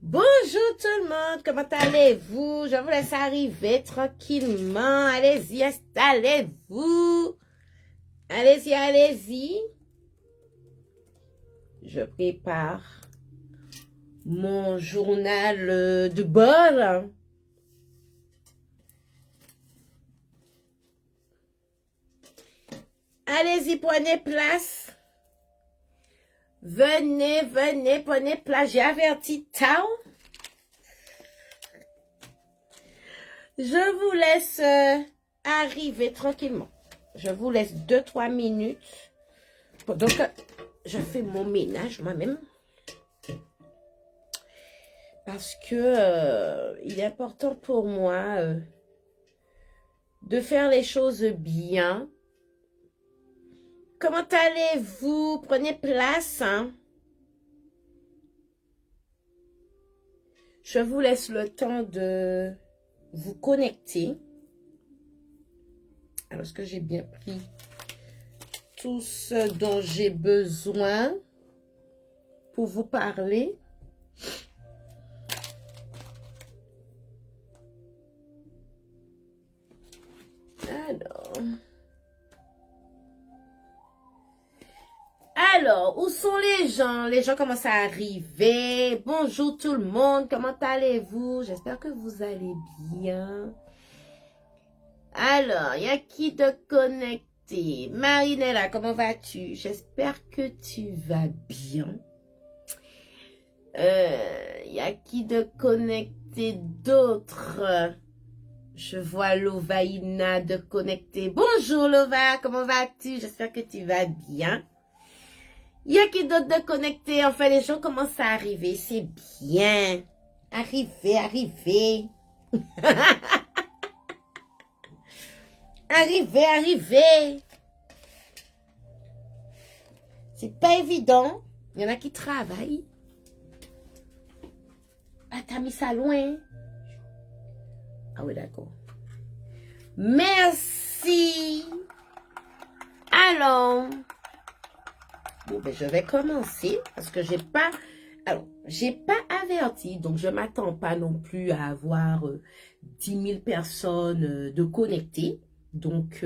Bonjour tout le monde, comment allez-vous? Je vous laisse arriver tranquillement. Allez-y, installez-vous. Allez-y, allez-y. Je prépare mon journal de bord. Allez-y, prenez place. Venez, venez, prenez place. J'ai averti Tao. Je vous laisse arriver tranquillement. Je vous laisse 2-3 minutes. Pendant que je fais mon ménage moi-même. Parce que il est important pour moi de faire les choses bien. Comment allez-vous? Prenez place. Hein? Je vous laisse le temps de vous connecter. Alors, est-ce que j'ai bien pris tout ce dont j'ai besoin pour vous parler? Alors, où sont les gens? Les gens commencent à arriver. Bonjour tout le monde, comment allez-vous? J'espère que vous allez bien. Alors, il y a qui de connecté? Marinella, comment vas-tu? J'espère que tu vas bien. Il y a qui de connecté d'autres? Je vois Lovaina de connecter. Bonjour Lova, comment vas-tu? J'espère que tu vas bien. Il y a qui d'autre de connecter? Enfin, les gens commencent à arriver. C'est bien. Arrivez, arrivez. Arrivez, arrivez. C'est pas évident. Il y en a qui travaillent. Ah, t'as mis ça loin. Ah oui, d'accord. Merci. Alors, bon, ben, je vais commencer parce que j'ai pas averti, donc je m'attends pas non plus à avoir 10 000 personnes de connectées. Donc,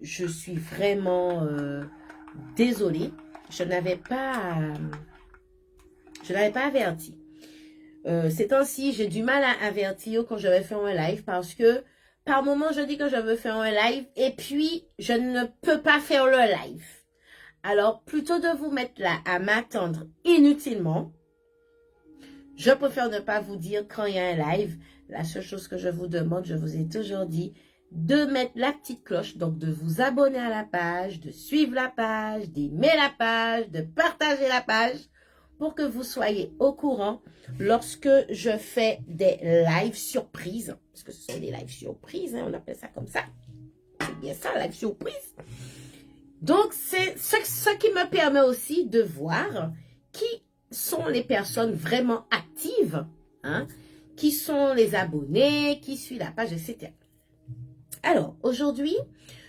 je suis vraiment désolée. Je n'avais pas averti. Ces temps-ci, j'ai du mal à avertir quand je vais faire un live parce que par moment, je dis que je veux faire un live et puis je ne peux pas faire le live. Alors, plutôt de vous mettre là à m'attendre inutilement, je préfère ne pas vous dire quand il y a un live. La seule chose que je vous demande, je vous ai toujours dit, de mettre la petite cloche, donc de vous abonner à la page, de suivre la page, d'aimer la page, de partager la page, pour que vous soyez au courant lorsque je fais des lives surprises, parce que ce sont des lives surprises, hein, on appelle ça comme ça. C'est bien ça, live surprise. Donc, c'est ce qui me permet aussi de voir qui sont les personnes vraiment actives, hein, qui sont les abonnés, qui suivent la page, etc. Alors, aujourd'hui,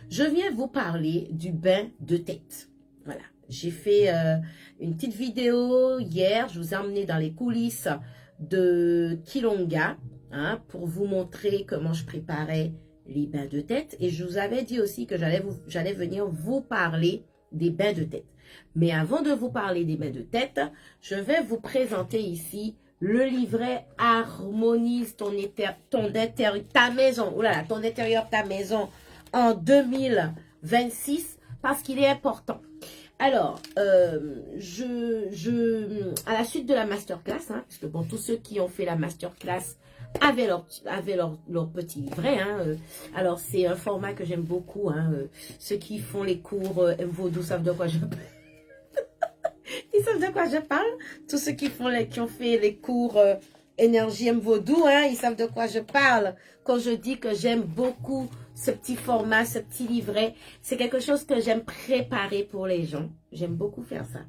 je viens vous parler du bain de tête. Voilà, j'ai fait une petite vidéo hier, je vous ai emmené dans les coulisses de Kilonga, hein, pour vous montrer comment je préparais les bains de tête. Et je vous avais dit aussi que j'allais venir vous parler des bains de tête. Mais avant de vous parler des bains de tête, je vais vous présenter ici le livret Harmonise ton intérieur, ta maison. Oh là là, ton intérieur, ta maison en 2026 parce qu'il est important. Alors, à la suite de la masterclass, hein, parce que bon, tous ceux qui ont fait la masterclass avaient leur petit livret. Hein, alors, c'est un format que j'aime beaucoup. Hein, ceux qui font les cours Vaudou savent de quoi je parle. Ils savent de quoi je parle. Tous ceux qui ont fait les cours Énergie M Vaudou, hein, ils savent de quoi je parle. Quand je dis que j'aime beaucoup ce petit format, ce petit livret, c'est quelque chose que j'aime préparer pour les gens. J'aime beaucoup faire ça.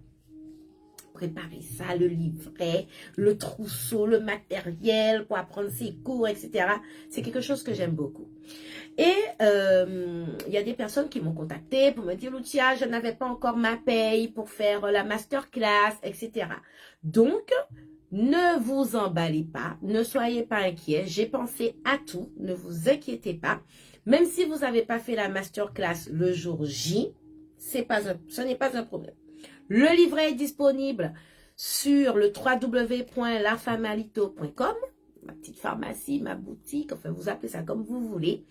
Préparer ça, le livret, le trousseau, le matériel pour apprendre ses cours, etc. C'est quelque chose que j'aime beaucoup. Et il y a des personnes qui m'ont contacté pour me dire, Lucia, je n'avais pas encore ma paye pour faire la masterclass, etc. Donc, Ne vous emballez pas, ne soyez pas inquiets, j'ai pensé à tout, ne vous inquiétez pas. Même si vous n'avez pas fait la masterclass le jour J, ce n'est pas un problème. Le livret est disponible sur le www.lafamalito.com, ma petite pharmacie, ma boutique, enfin vous appelez ça comme vous voulez.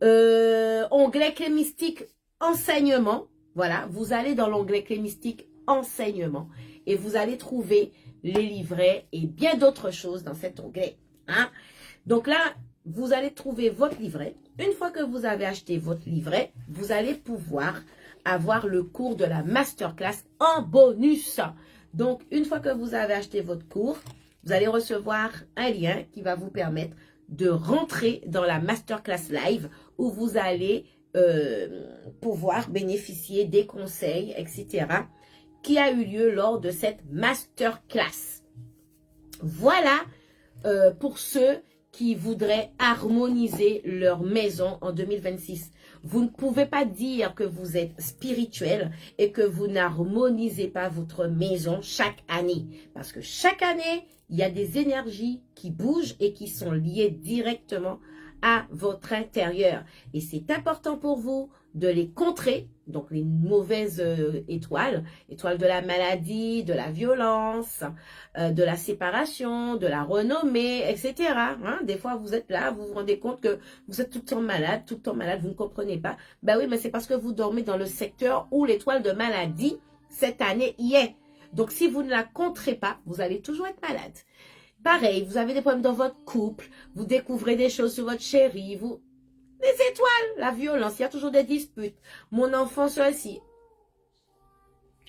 Onglet clé mystique enseignement, voilà, vous allez dans l'onglet clé mystique enseignement et vous allez trouver les livrets et bien d'autres choses dans cet onglet. Hein? Donc là, vous allez trouver votre livret. Une fois que vous avez acheté votre livret, vous allez pouvoir avoir le cours de la masterclass en bonus. Donc, une fois que vous avez acheté votre cours, vous allez recevoir un lien qui va vous permettre de rentrer dans la masterclass live où vous allez pouvoir bénéficier des conseils, etc., qui a eu lieu lors de cette masterclass. Voilà pour ceux qui voudraient harmoniser leur maison en 2026. Vous ne pouvez pas dire que vous êtes spirituel et que vous n'harmonisez pas votre maison chaque année. Parce que chaque année, il y a des énergies qui bougent et qui sont liées directement à votre intérieur. Et c'est important pour vous de les contrer, donc les mauvaises étoiles de la maladie, de la violence, de la séparation, de la renommée, etc. Hein? Des fois, vous êtes là, vous vous rendez compte que vous êtes tout le temps malade, vous ne comprenez pas. Ben oui, mais c'est parce que vous dormez dans le secteur où l'étoile de maladie, cette année, y est. Donc, si vous ne la contrez pas, vous allez toujours être malade. Pareil, vous avez des problèmes dans votre couple, vous découvrez des choses sur votre chéri, les étoiles, la violence, il y a toujours des disputes. Mon enfant, ceci.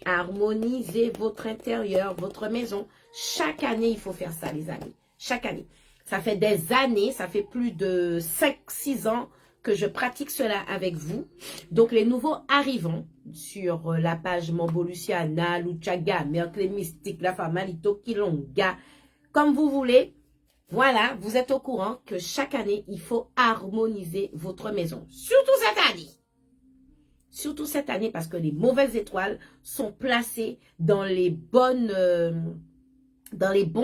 Harmonisez votre intérieur, votre maison. Chaque année, il faut faire ça, les amis. Chaque année. Ça fait des années, ça fait plus de 5-6 ans que je pratique cela avec vous. Donc, les nouveaux arrivants sur la page Mambo Luciana, Luchaga, Merclé Mystique, La Famalito, Kilonga, comme vous voulez. Voilà, vous êtes au courant que chaque année, il faut harmoniser votre maison. Surtout cette année. Surtout cette année parce que les mauvaises étoiles sont placées dans les bons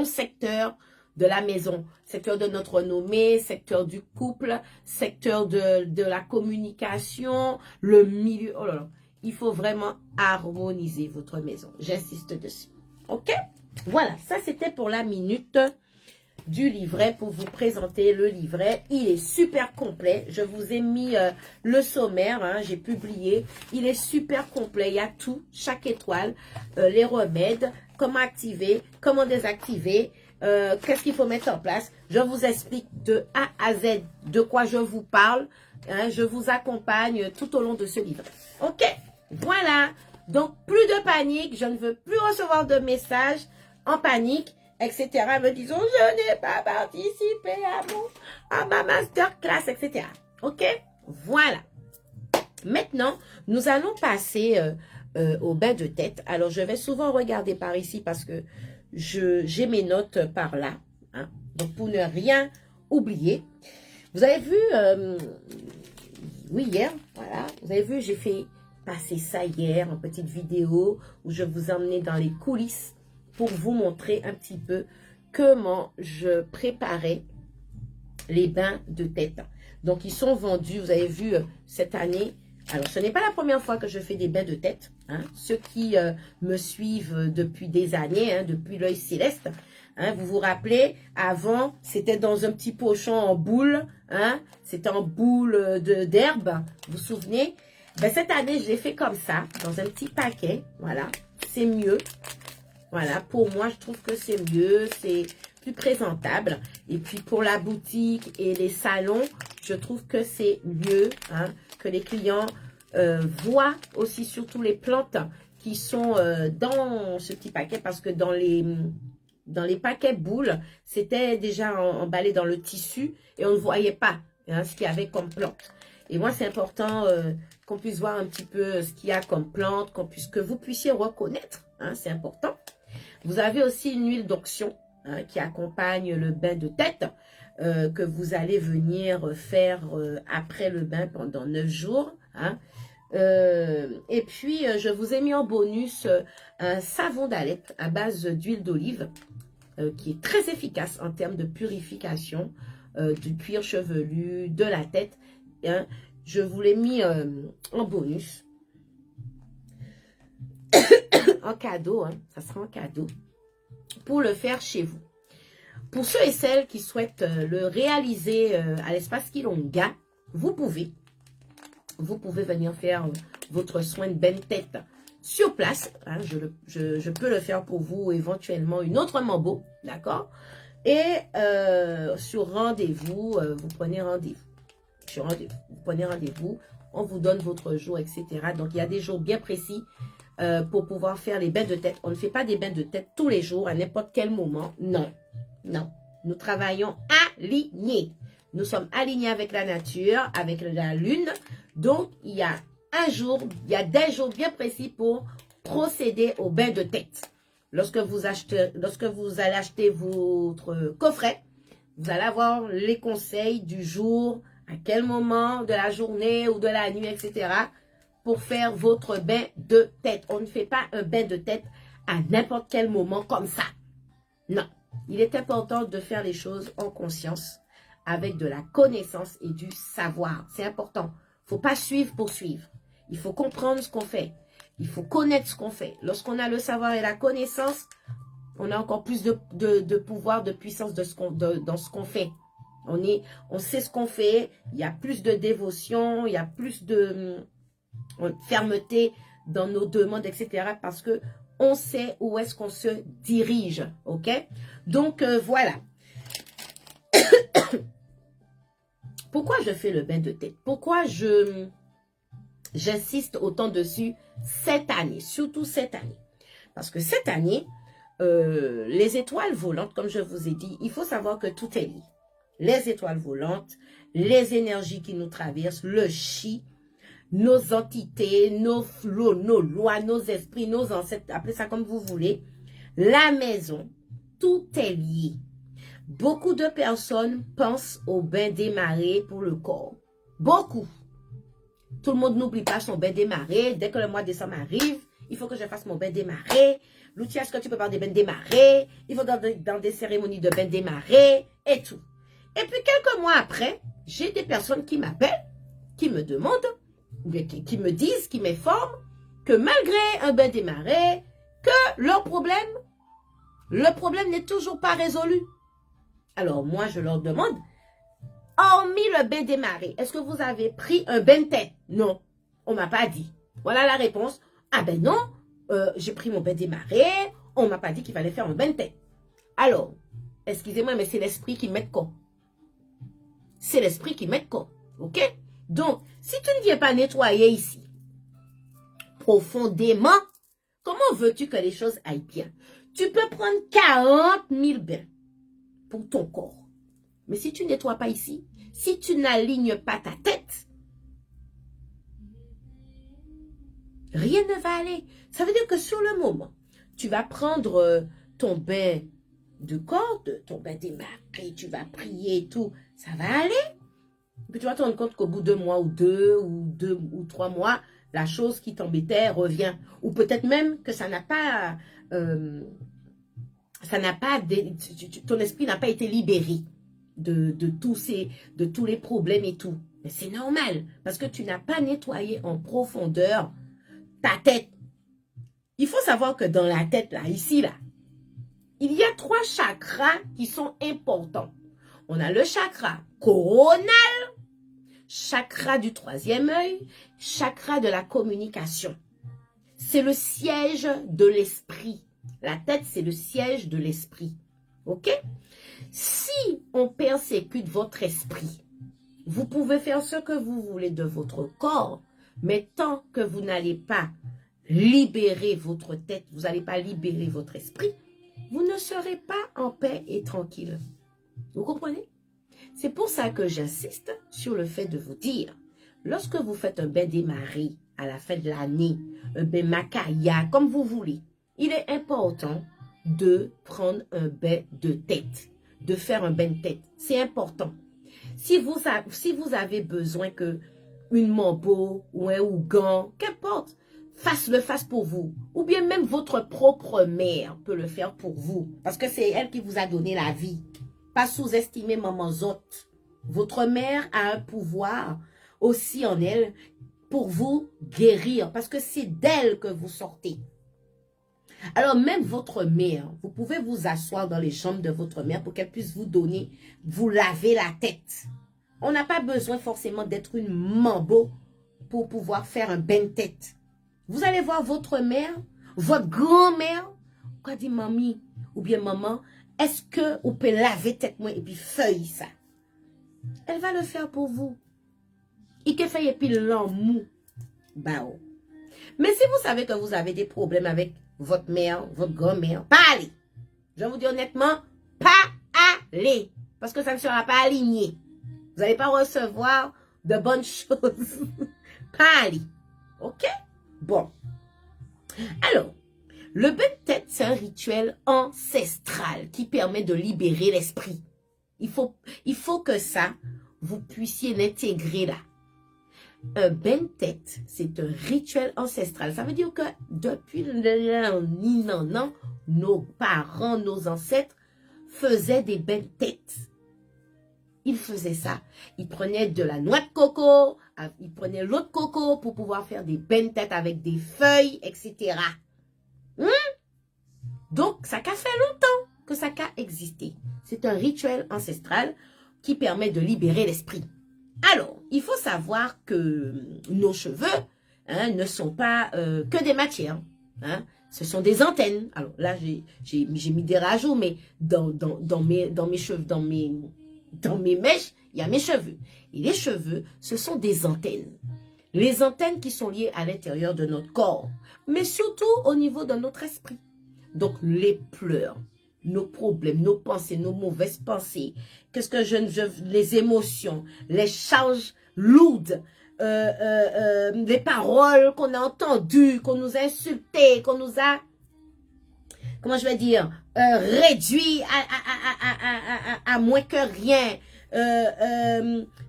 secteurs de la maison. Secteur de notre renommée, secteur du couple, secteur de la communication, le milieu. Oh là là. Il faut vraiment harmoniser votre maison. J'insiste dessus. OK? Voilà, ça c'était pour la minute du livret, pour vous présenter le livret. Il est super complet. Je vous ai mis le sommaire, hein, j'ai publié. Il est super complet. Il y a tout, chaque étoile, les remèdes, comment activer, comment désactiver, qu'est-ce qu'il faut mettre en place. Je vous explique de A à Z de quoi je vous parle. Hein, je vous accompagne tout au long de ce livret. OK? Voilà. Donc, plus de panique. Je ne veux plus recevoir de messages en panique, etc. Me disant, je n'ai pas participé à ma masterclass, etc. OK? Voilà. Maintenant, nous allons passer au bain de tête. Alors, je vais souvent regarder par ici parce que j'ai mes notes par là. Hein? Donc, pour ne rien oublier. Vous avez vu, oui, hier, voilà. Vous avez vu, j'ai fait passer ça hier en petite vidéo où je vous emmenais dans les coulisses pour vous montrer un petit peu comment je préparais les bains de tête. Donc, ils sont vendus, vous avez vu, cette année. Alors, ce n'est pas la première fois que je fais des bains de tête. Hein. Ceux qui me suivent depuis des années, hein, depuis l'œil céleste, hein, vous vous rappelez, avant, c'était dans un petit pochon en boule. Hein, c'était en boule d'herbe, vous vous souvenez? Ben, cette année, je l'ai fait comme ça, dans un petit paquet. Voilà, c'est mieux. Voilà, pour moi, je trouve que c'est mieux, c'est plus présentable. Et puis, pour la boutique et les salons, je trouve que c'est mieux, hein, que les clients voient aussi surtout les plantes qui sont dans ce petit paquet. Parce que dans les paquets boules, c'était déjà emballé dans le tissu et on ne voyait pas, hein, ce qu'il y avait comme plante. Et moi, c'est important qu'on puisse voir un petit peu ce qu'il y a comme plante, que vous puissiez reconnaître, hein, c'est important. Vous avez aussi une huile d'onction, hein, qui accompagne le bain de tête que vous allez venir faire après le bain pendant 9 jours. Hein. Et puis, je vous ai mis en bonus un savon d'Alep à base d'huile d'olive. qui est très efficace en termes de purification du cuir chevelu, de la tête. Hein. Je vous l'ai mis en bonus, en cadeau, hein. Ça sera en cadeau, pour le faire chez vous. Pour ceux et celles qui souhaitent le réaliser à l'espace Kilonga, vous pouvez venir faire votre soin de bain de tête sur place. Hein, je peux le faire pour vous, éventuellement une autre mambo, d'accord? Et sur rendez-vous, vous prenez rendez-vous. Sur rendez-vous, vous prenez rendez-vous, on vous donne votre jour, etc. Donc, il y a des jours bien précis pour pouvoir faire les bains de tête. On ne fait pas des bains de tête tous les jours, à n'importe quel moment. Non, non. Nous travaillons alignés. Nous sommes alignés avec la nature, avec la lune. Donc, il y a des jours bien précis pour procéder au bain de tête. Lorsque vous allez acheter votre coffret, vous allez avoir les conseils du jour, à quel moment de la journée ou de la nuit, etc. pour faire votre bain de tête. On ne fait pas un bain de tête à n'importe quel moment comme ça. Non. Il est important de faire les choses en conscience, avec de la connaissance et du savoir. C'est important. Il ne faut pas suivre pour suivre. Il faut comprendre ce qu'on fait. Il faut connaître ce qu'on fait. Lorsqu'on a le savoir et la connaissance, on a encore plus de pouvoir, de puissance dans ce qu'on fait. On sait ce qu'on fait. Il y a plus de dévotion, il y a plus de fermeté dans nos demandes, etc. Parce que on sait où est-ce qu'on se dirige. OK? Donc, voilà. Pourquoi je fais le bain de tête? Pourquoi j'insiste autant dessus cette année? Surtout cette année. Parce que cette année, les étoiles volantes, comme je vous ai dit, il faut savoir que tout est lié. Les étoiles volantes, les énergies qui nous traversent, le chi, nos entités, nos flots, nos lois, nos esprits, nos ancêtres, appelez ça comme vous voulez, la maison, tout est lié. Beaucoup de personnes pensent au bain des marées pour le corps. Beaucoup. Tout le monde n'oublie pas son bain des marées. Dès que le mois de décembre arrive, il faut que je fasse mon bain des marées. L'outil, est-ce que tu peux faire des bains des marées? Il faut dans des cérémonies de bain des marées et tout. Et puis quelques mois après, j'ai des personnes qui m'appellent, qui me demandent, qui me disent, qui m'informent que malgré un bain des marées, que le problème n'est toujours pas résolu. Alors moi, je leur demande, hormis le bain des marées, est-ce que vous avez pris un bain de tête? Non, on ne m'a pas dit. Voilà la réponse. Ah ben non, j'ai pris mon bain des marées, on ne m'a pas dit qu'il fallait faire un bain de tête. Alors, excusez-moi, mais c'est l'esprit qui met quoi? C'est l'esprit qui met quoi? Ok? Donc, si tu ne viens pas nettoyer ici, profondément, comment veux-tu que les choses aillent bien? Tu peux prendre 40 000 bains pour ton corps. Mais si tu ne nettoies pas ici, si tu n'alignes pas ta tête, rien ne va aller. Ça veut dire que sur le moment, tu vas prendre ton bain de corps, ton bain des marées, tu vas prier et tout, ça va aller. Puis tu vas te rendre compte qu'au bout de mois ou deux ou 3 mois, la chose qui t'embêtait revient. Ou peut-être même que ça n'a pas, ton esprit n'a pas été libéré de tous les problèmes et tout. Mais c'est normal, parce que tu n'as pas nettoyé en profondeur ta tête. Il faut savoir que dans la tête, là, ici, là, il y a 3 chakras qui sont importants. On a le chakra coronal, chakra du 3e œil, chakra de la communication. C'est le siège de l'esprit. La tête, c'est le siège de l'esprit. OK? Si on persécute votre esprit, vous pouvez faire ce que vous voulez de votre corps, mais tant que vous n'allez pas libérer votre tête, vous n'allez pas libérer votre esprit, vous ne serez pas en paix et tranquille. Vous comprenez? C'est pour ça que j'insiste sur le fait de vous dire, lorsque vous faites un bain des marées à la fin de l'année, un bain macaya, comme vous voulez, il est important de prendre un bain de tête, de faire un bain de tête. C'est important. Si vous avez besoin que une mambo ou un ougan, qu'importe, fasse pour vous. Ou bien même votre propre mère peut le faire pour vous. Parce que c'est elle qui vous a donné la vie. Pas sous-estimer maman Zot. Votre mère a un pouvoir aussi en elle pour vous guérir. Parce que c'est d'elle que vous sortez. Alors même votre mère, vous pouvez vous asseoir dans les jambes de votre mère pour qu'elle puisse vous donner, vous laver la tête. On n'a pas besoin forcément d'être une mambo pour pouvoir faire un bain de tête. Vous allez voir votre mère, votre grand-mère, quoi dit mamie ou bien maman, est-ce que vous pouvez laver tête moi et puis feuille ça? Elle va le faire pour vous. Et que fait et puis l'amour. Bao. Mais si vous savez que vous avez des problèmes avec votre mère, votre grand-mère, pas aller. Je vous dis honnêtement, pas aller. Parce que ça ne sera pas aligné. Vous n'allez pas recevoir de bonnes choses. Pas aller. Ok? Bon. Alors, le bain de tête, c'est un rituel ancestral qui permet de libérer l'esprit. Il faut que ça, vous puissiez l'intégrer là. Un bain de tête, c'est un rituel ancestral. Ça veut dire que depuis nos parents, nos ancêtres faisaient des bains de tête. Ils faisaient ça. Ils prenaient de la noix de coco, ils prenaient l'eau de coco pour pouvoir faire des bains de tête avec des feuilles, etc. Donc, ça a fait longtemps que ça a existé. C'est un rituel ancestral qui permet de libérer l'esprit. Alors, il faut savoir que nos cheveux ne sont pas que des matières. Ce sont des antennes. Alors là, j'ai mis des rajouts, mais dans mes cheveux, dans mes mèches, il y a mes cheveux. Et les cheveux, ce sont des antennes. Les antennes qui sont liées à l'intérieur de notre corps, mais surtout au niveau de notre esprit. Donc, les pleurs, nos problèmes, nos pensées, nos mauvaises pensées, les émotions, les charges lourdes, les paroles qu'on a entendues, qu'on nous a insultées, qu'on nous a, comment je vais dire, réduit à moins que rien.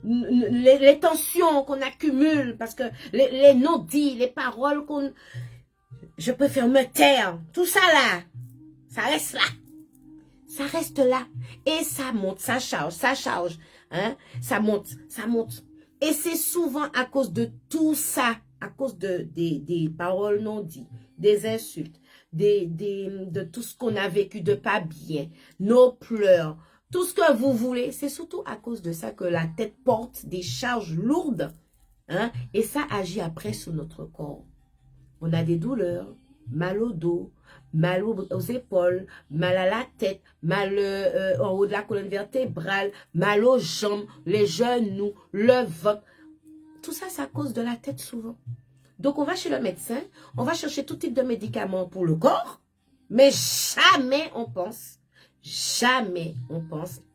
Les tensions qu'on accumule, parce que les non-dits, les paroles qu'on... Je préfère me taire. Tout ça là, ça reste là. Ça reste là. Et ça monte, ça charge. Ça monte. Et c'est souvent à cause de tout ça, à cause des paroles non dites, des insultes, de tout ce qu'on a vécu de pas bien, nos pleurs, tout ce que vous voulez. C'est surtout à cause de ça que la tête porte des charges lourdes. Et ça agit après sur notre corps. On a des douleurs, mal au dos, mal aux épaules, mal à la tête, mal en haut de la colonne vertébrale, mal aux jambes, les genoux, le ventre. Tout ça, c'est à cause de la tête souvent. Donc, on va chez le médecin, on va chercher tout type de médicaments pour le corps, mais jamais on pense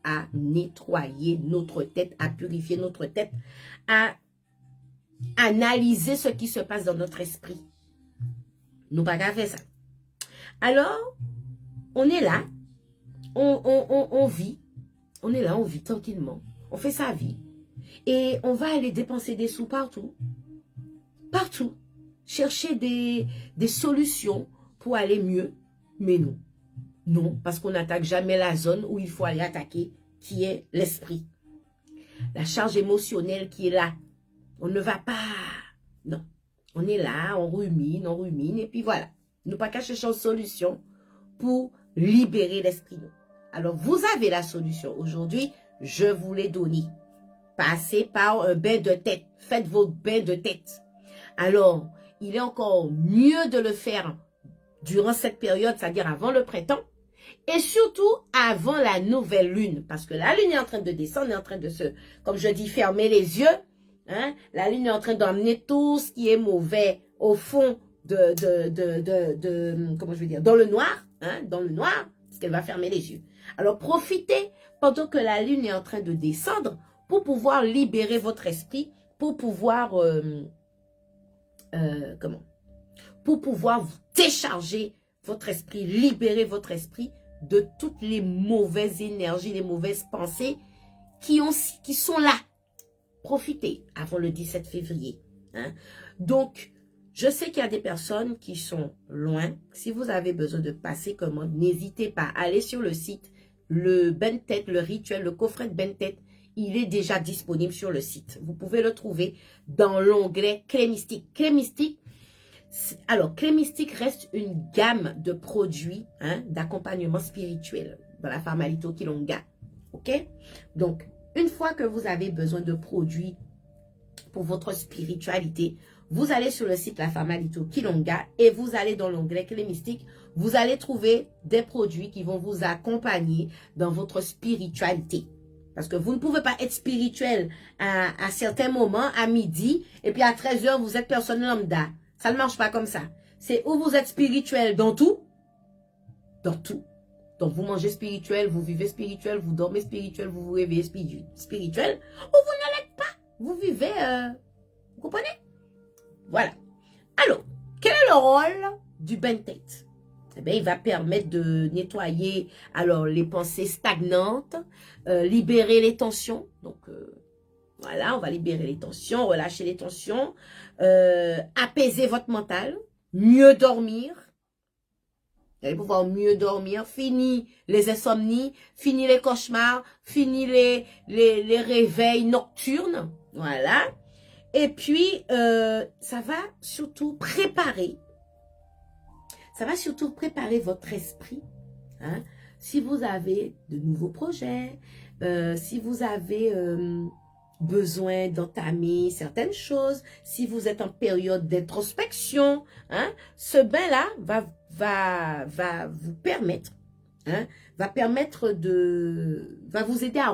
à nettoyer notre tête, à purifier notre tête, à analyser ce qui se passe dans notre esprit. Nous pas qu'à faire ça. Alors, on est là, on vit, on est là, on vit tranquillement, on fait sa vie. Et on va aller dépenser des sous partout, chercher des solutions pour aller mieux. Mais non, parce qu'on n'attaque jamais la zone où il faut aller attaquer, qui est l'esprit. La charge émotionnelle qui est là. On ne va pas, non. On est là, on rumine, et puis voilà. Nous pas qu'à chercher une solution pour libérer l'esprit. Alors, vous avez la solution. Aujourd'hui, je vous l'ai donnée. Passez par un bain de tête. Faites vos bains de tête. Alors, il est encore mieux de le faire durant cette période, c'est-à-dire avant le printemps, et surtout avant la nouvelle lune. Parce que la lune est en train de descendre, est en train de se, comme je dis, fermer les yeux. La lune est en train d'emmener tout ce qui est mauvais au fond comment je veux dire, dans le noir, parce qu'elle va fermer les yeux. Alors profitez pendant que la lune est en train de descendre pour pouvoir libérer votre esprit, pour pouvoir pour pouvoir vous décharger votre esprit, libérer votre esprit de toutes les mauvaises énergies, les mauvaises pensées qui sont là. Profitez avant le 17 février. Donc, Je sais qu'il y a des personnes qui sont loin. Si vous avez besoin de passer commande, n'hésitez pas à aller sur le site. Le Ben-Tête, le rituel, le coffret de Ben-Tête, il est déjà disponible sur le site. Vous pouvez le trouver dans l'onglet Clé Mystique. Clé Mystique, alors Clé Mystique reste une gamme de produits d'accompagnement spirituel dans la Farmalito Kilonga. Ok? Donc, une fois que vous avez besoin de produits pour votre spiritualité, vous allez sur le site La Farmalito Kilonga et vous allez dans l'onglet Clé Mystique. Vous allez trouver des produits qui vont vous accompagner dans votre spiritualité. Parce que vous ne pouvez pas être spirituel à certains moments, à midi, et puis à 13 h, vous êtes personne lambda. Ça ne marche pas comme ça. C'est où vous êtes spirituel dans tout. Dans tout. Donc, vous mangez spirituel, vous vivez spirituel, vous dormez spirituel, vous vous réveillez spirituel, ou vous ne l'êtes pas. Vous vivez, vous comprenez? Voilà. Alors, quel est le rôle du Ben-Tête? Eh bien, il va permettre de nettoyer alors les pensées stagnantes, libérer les tensions. Donc, voilà, on va libérer les tensions, relâcher les tensions, apaiser votre mental, mieux dormir. Vous allez pouvoir mieux dormir, fini les insomnies, fini les cauchemars, fini les réveils nocturnes. Voilà. Et puis, ça va surtout préparer votre esprit. Hein? Si vous avez de nouveaux projets, si vous avez besoin d'entamer certaines choses, si vous êtes en période d'introspection, hein, ce bain-là va vous permettre, va vous aider à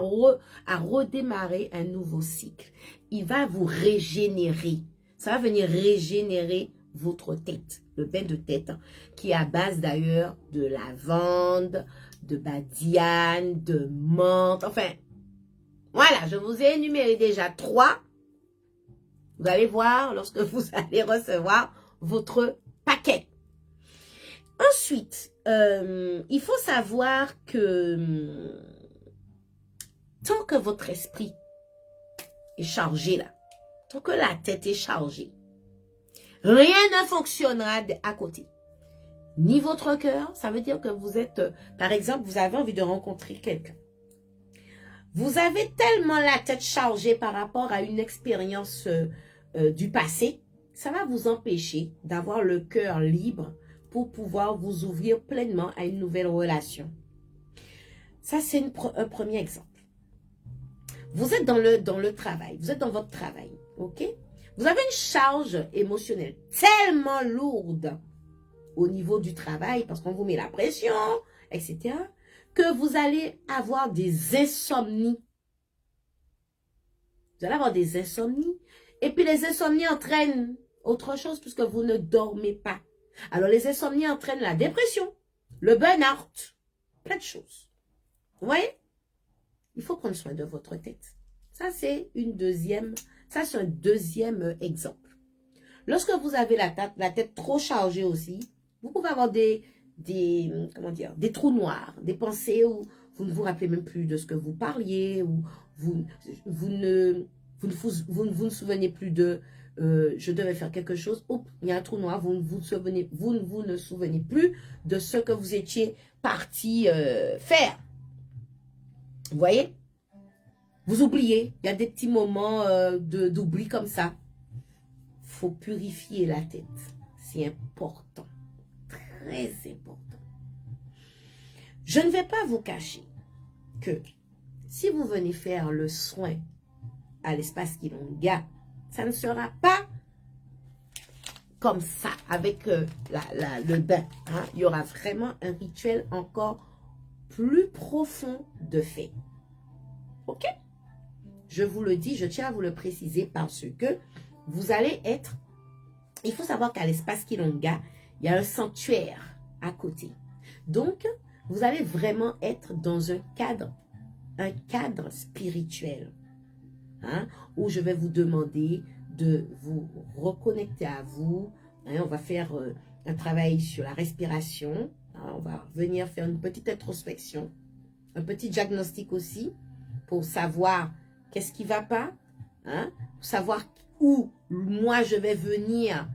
redémarrer un nouveau cycle. Il va vous régénérer. Ça va venir régénérer votre tête, le bain de tête, qui est à base d'ailleurs de lavande, de badiane, de menthe, enfin, voilà, je vous ai énuméré déjà 3. Vous allez voir lorsque vous allez recevoir votre paquet. Ensuite, il faut savoir que tant que votre esprit est chargé là, tant que la tête est chargée, rien ne fonctionnera à côté. Ni votre cœur, ça veut dire que vous êtes, par exemple, vous avez envie de rencontrer quelqu'un. Vous avez tellement la tête chargée par rapport à une expérience du passé, ça va vous empêcher d'avoir le cœur libre pour pouvoir vous ouvrir pleinement à une nouvelle relation. Ça, c'est un premier exemple. Vous êtes dans le travail, vous êtes dans votre travail, ok? Vous avez une charge émotionnelle tellement lourde au niveau du travail, parce qu'on vous met la pression, etc., que vous allez avoir des insomnies. Vous allez avoir des insomnies. Et puis les insomnies entraînent autre chose puisque vous ne dormez pas. Alors les insomnies entraînent la dépression, le burn-out, plein de choses. Vous voyez? Il faut prendre soin de votre tête. Ça, c'est un deuxième exemple. Lorsque vous avez la tête trop chargée aussi, vous pouvez avoir des trous noirs, des pensées où vous ne vous rappelez même plus de ce que vous parliez, ou vous ne vous souvenez plus de je devais faire quelque chose, oups, il y a un trou noir, vous ne vous souvenez plus de ce que vous étiez parti faire. Vous voyez? Vous oubliez, il y a des petits moments d'oubli comme ça. Il faut purifier la tête. C'est important. Très important. Je ne vais pas vous cacher que si vous venez faire le soin à l'espace Kilonga, ça ne sera pas comme ça avec le bain. Hein? Il y aura vraiment un rituel encore plus profond de fait. Ok? Je vous le dis, je tiens à vous le préciser parce que vous allez être... Il faut savoir qu'à l'espace Kilonga, il y a un sanctuaire à côté. Donc, vous allez vraiment être dans un cadre spirituel. Hein, où je vais vous demander de vous reconnecter à vous. Hein, on va faire un travail sur la respiration. Hein, on va venir faire une petite introspection. Un petit diagnostic aussi pour savoir qu'est-ce qui ne va pas. Hein, pour savoir où moi je vais venir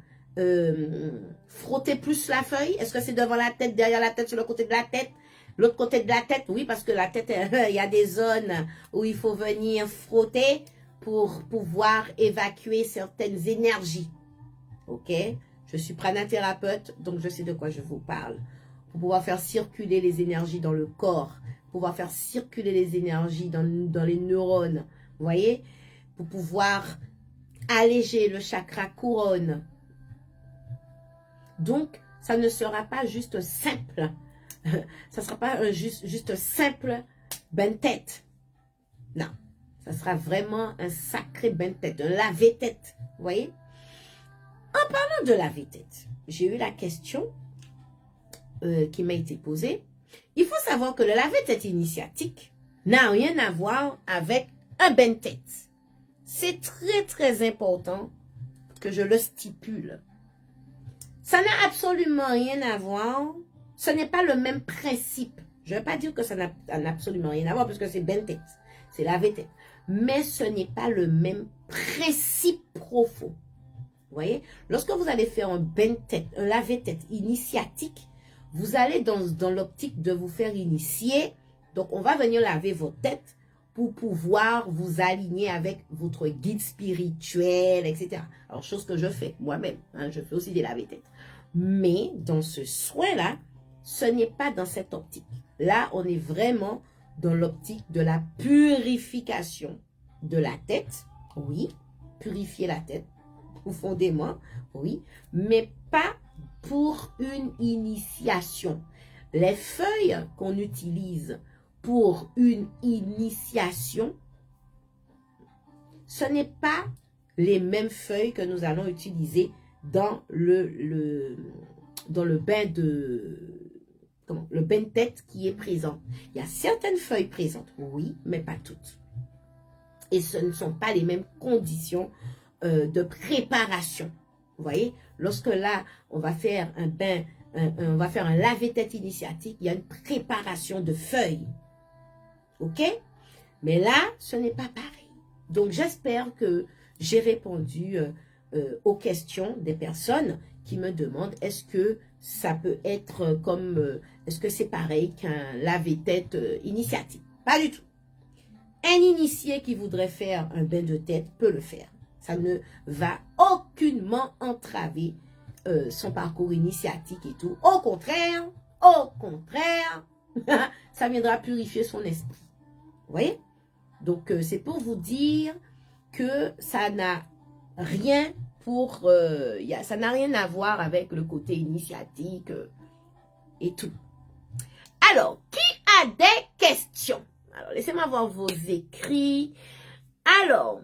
frotter plus la feuille? Est-ce que c'est devant la tête, derrière la tête, sur le côté de la tête? L'autre côté de la tête, oui, parce que la tête, il y a des zones où il faut venir frotter pour pouvoir évacuer certaines énergies. Ok? Je suis pranathérapeute, donc je sais de quoi je vous parle. Pour pouvoir faire circuler les énergies dans le corps, pouvoir faire circuler les énergies dans les neurones, vous voyez? Pour pouvoir alléger le chakra couronne. Donc, ça ne sera pas juste simple. Ça ne sera pas juste simple bain de tête. Non, ça sera vraiment un sacré bain de tête, un laver-tête, vous voyez? En parlant de laver-tête, j'ai eu la question qui m'a été posée. Il faut savoir que le laver-tête initiatique n'a rien à voir avec un bain de tête. C'est très très important que je le stipule. Ça n'a absolument rien à voir. Ce n'est pas le même principe. Je ne vais pas dire que ça n'a absolument rien à voir parce que c'est bain de tête. C'est laver-tête. Mais ce n'est pas le même principe profond. Vous voyez, lorsque vous allez faire un bain de tête, un laver-tête initiatique, vous allez dans l'optique de vous faire initier. Donc, on va venir laver votre tête pour pouvoir vous aligner avec votre guide spirituel, etc. Alors, chose que je fais moi-même. Hein, je fais aussi des laver-têtes. Mais dans ce soin-là, ce n'est pas dans cette optique. Là, on est vraiment dans l'optique de la purification de la tête. Oui, purifier la tête. Profondément, oui, mais pas pour une initiation. Les feuilles qu'on utilise pour une initiation, ce n'est pas les mêmes feuilles que nous allons utiliser dans le bain le bain de tête qui est présent. Il y a certaines feuilles présentes, oui, mais pas toutes. Et ce ne sont pas les mêmes conditions de préparation. Vous voyez, lorsque là, on va faire un bain, on va faire un laver-tête initiatique, il y a une préparation de feuilles. Ok? Mais là, ce n'est pas pareil. Donc, j'espère que j'ai répondu aux questions des personnes qui me demandent est-ce que ça peut être comme, est-ce que c'est pareil qu'un laver-tête initiatique? Pas du tout. Un initié qui voudrait faire un bain de tête peut le faire. Ça ne va aucunement entraver son parcours initiatique et tout. Au contraire, ça viendra purifier son esprit. Vous voyez? Donc, c'est pour vous dire que ça n'a rien ça n'a rien à voir avec le côté initiatique et tout. Alors, qui a des questions? Alors, laissez-moi voir vos écrits. Alors,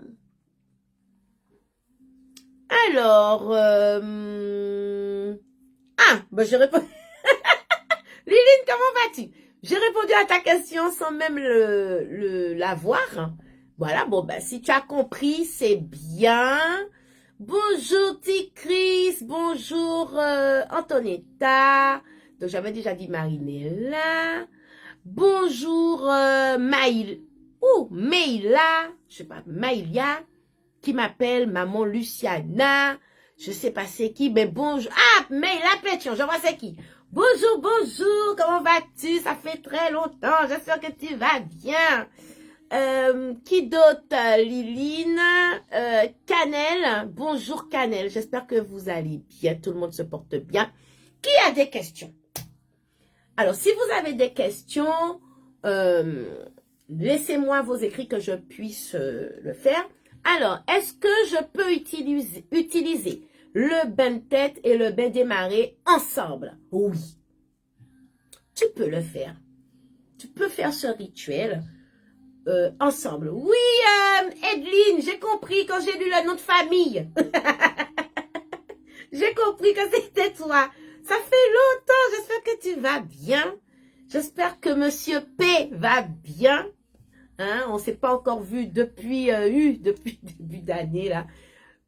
je réponds. Liline, comment vas-tu? J'ai répondu à ta question sans même la voir. Voilà, bon, ben, si tu as compris, c'est bien. Bonjour, T-Chris. Bonjour, Antonetta. Donc, j'avais déjà dit Marinella. Bonjour, Maïla. Je sais pas, Maïlia, qui m'appelle Maman Luciana. Je sais pas c'est qui, mais bonjour. Ah, Maïla Pétion, je vois c'est qui. Bonjour, bonjour, comment vas-tu? Ça fait très longtemps, j'espère que tu vas bien. Qui d'autre? Liline, Canel, bonjour Canel, j'espère que vous allez bien, tout le monde se porte bien. Qui a des questions? Alors, si vous avez des questions, laissez-moi vos écrits que je puisse le faire. Alors, est-ce que je peux utiliser le bain de tête et le bain démarré ensemble? Oui. Tu peux le faire. Tu peux faire ce rituel ensemble. Oui, Edline, j'ai compris quand j'ai lu le nom de famille. J'ai compris que c'était toi. Ça fait longtemps. J'espère que tu vas bien. J'espère que Monsieur P va bien. Hein, on ne s'est pas encore vu depuis depuis le début d'année là.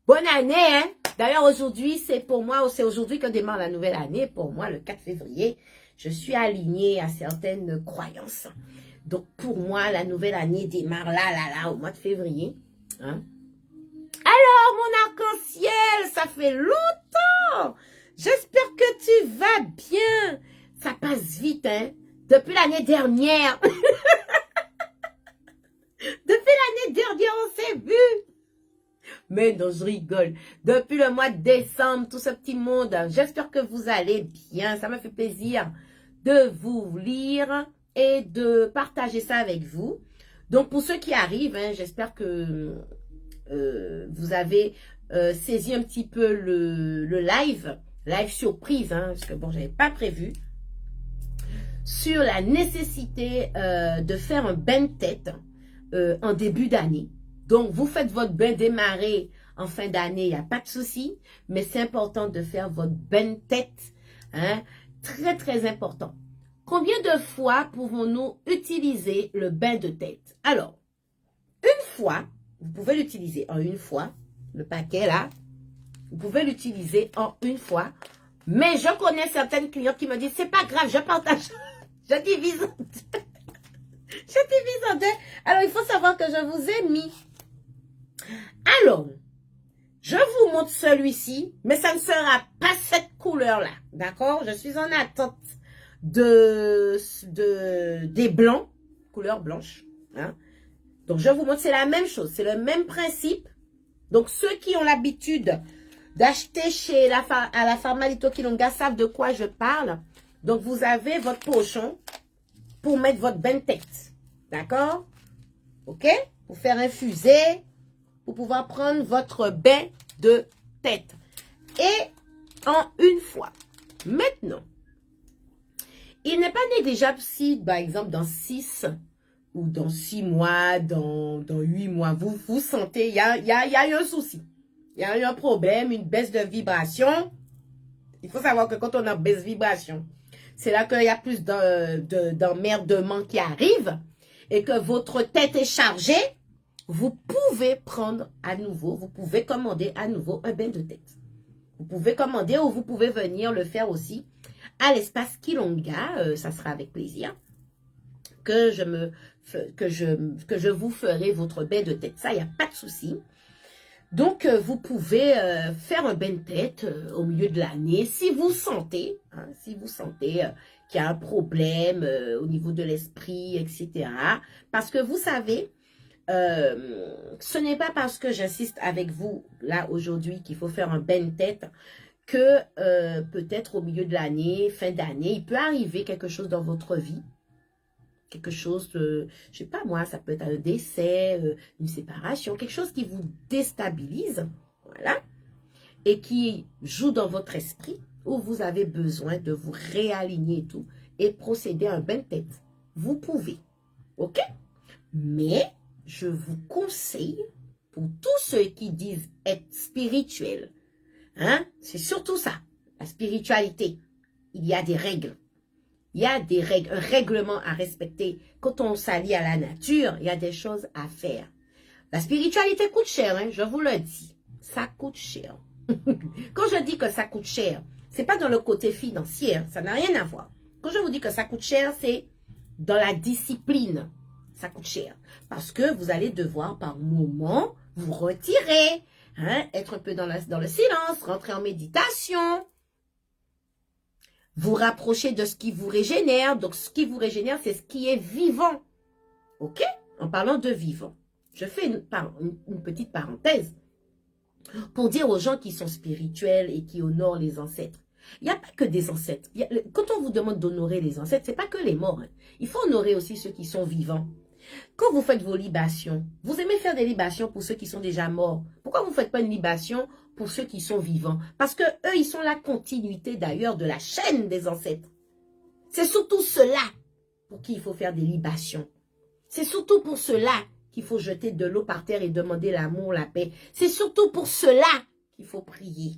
Bonne année, hein. D'ailleurs, aujourd'hui, c'est aujourd'hui que démarre la nouvelle année. Pour moi, le 4 février, je suis alignée à certaines croyances. Donc, pour moi, la nouvelle année démarre là, au mois de février. Hein. Alors, mon arc-en-ciel, ça fait longtemps. J'espère que tu vas bien. Ça passe vite, hein? Depuis l'année dernière. Depuis l'année dernière, on s'est vu. Mais non, je rigole. Depuis le mois de décembre, tout ce petit monde, j'espère que vous allez bien. Ça me fait plaisir de vous lire et de partager ça avec vous. Donc, pour ceux qui arrivent, hein, j'espère que vous avez saisi un petit peu le live surprise, hein, parce que bon, j'avais pas prévu, sur la nécessité de faire un bain de tête en début d'année. Donc, vous faites votre bain démarré en fin d'année, il n'y a pas de souci, mais c'est important de faire votre bain de tête, hein, très, très important. Combien de fois pouvons-nous utiliser le bain de tête? Alors, une fois, vous pouvez l'utiliser en une fois, le paquet là, vous pouvez l'utiliser en une fois, mais je connais certaines clients qui me disent, c'est pas grave, je partage, je divise en deux. Je divise en deux. Alors, il faut savoir que je vous ai mis. Alors, je vous montre celui-ci, mais ça ne sera pas cette couleur-là, d'accord? Je suis en attente des blancs, couleur blanche, hein? Donc, je vous montre, c'est la même chose, c'est le même principe. Donc, ceux qui ont l'habitude d'acheter chez à la pharma Lito Kilonga savent de quoi je parle. Donc, vous avez votre pochon pour mettre votre bain de tête, d'accord? OK? Pour faire infuser, pour pouvoir prendre votre bain de tête. Et en une fois. Maintenant, il n'est pas négligeable si, par exemple, dans 6 ou dans 6 mois, dans 8 mois, vous vous sentez, il y a eu un souci. Il y a eu un problème, une baisse de vibration. Il faut savoir que quand on a baisse de vibration, c'est là qu'il y a plus d'emmerdements qui arrivent et que votre tête est chargée. Vous pouvez prendre à nouveau, vous pouvez commander à nouveau un bain de tête. Vous pouvez commander ou vous pouvez venir le faire aussi à l'espace Kilonga. Ça sera avec plaisir que je vous ferai votre bain de tête. Ça, il n'y a pas de souci. Donc, vous pouvez faire un bain de tête au milieu de l'année si vous sentez, hein, qu'il y a un problème au niveau de l'esprit, etc. Parce que vous savez, ce n'est pas parce que j'insiste avec vous là aujourd'hui qu'il faut faire un bain de tête que peut-être au milieu de l'année, fin d'année, il peut arriver quelque chose dans votre vie. Quelque chose, je sais pas moi, ça peut être un décès, une séparation, quelque chose qui vous déstabilise, voilà, et qui joue dans votre esprit, où vous avez besoin de vous réaligner et tout, et procéder à un bain de tête. Vous pouvez, ok? Mais je vous conseille, pour tous ceux qui disent être spirituels, hein, c'est surtout ça, la spiritualité. Il y a des règles. Il y a des règles, un règlement à respecter. Quand on s'allie à la nature, il y a des choses à faire. La spiritualité coûte cher, hein, je vous le dis. Ça coûte cher. Quand je dis que ça coûte cher, c'est pas dans le côté financier, ça n'a rien à voir. Quand je vous dis que ça coûte cher, c'est dans la discipline. Ça coûte cher. Parce que vous allez devoir par moment vous retirer, hein, être un peu dans le silence, rentrer en méditation, vous rapprocher de ce qui vous régénère. Donc, ce qui vous régénère, c'est ce qui est vivant. OK? En parlant de vivant. Je fais une petite parenthèse pour dire aux gens qui sont spirituels et qui honorent les ancêtres. Il n'y a pas que des ancêtres. Quand on vous demande d'honorer les ancêtres, ce n'est pas que les morts. Hein. Il faut honorer aussi ceux qui sont vivants. Quand vous faites vos libations, vous aimez faire des libations pour ceux qui sont déjà morts. Pourquoi vous ne faites pas une libation pour ceux qui sont vivants? Parce que eux, ils sont la continuité d'ailleurs de la chaîne des ancêtres. C'est surtout cela pour qui il faut faire des libations. C'est surtout pour cela qu'il faut jeter de l'eau par terre et demander l'amour, la paix. C'est surtout pour cela qu'il faut prier.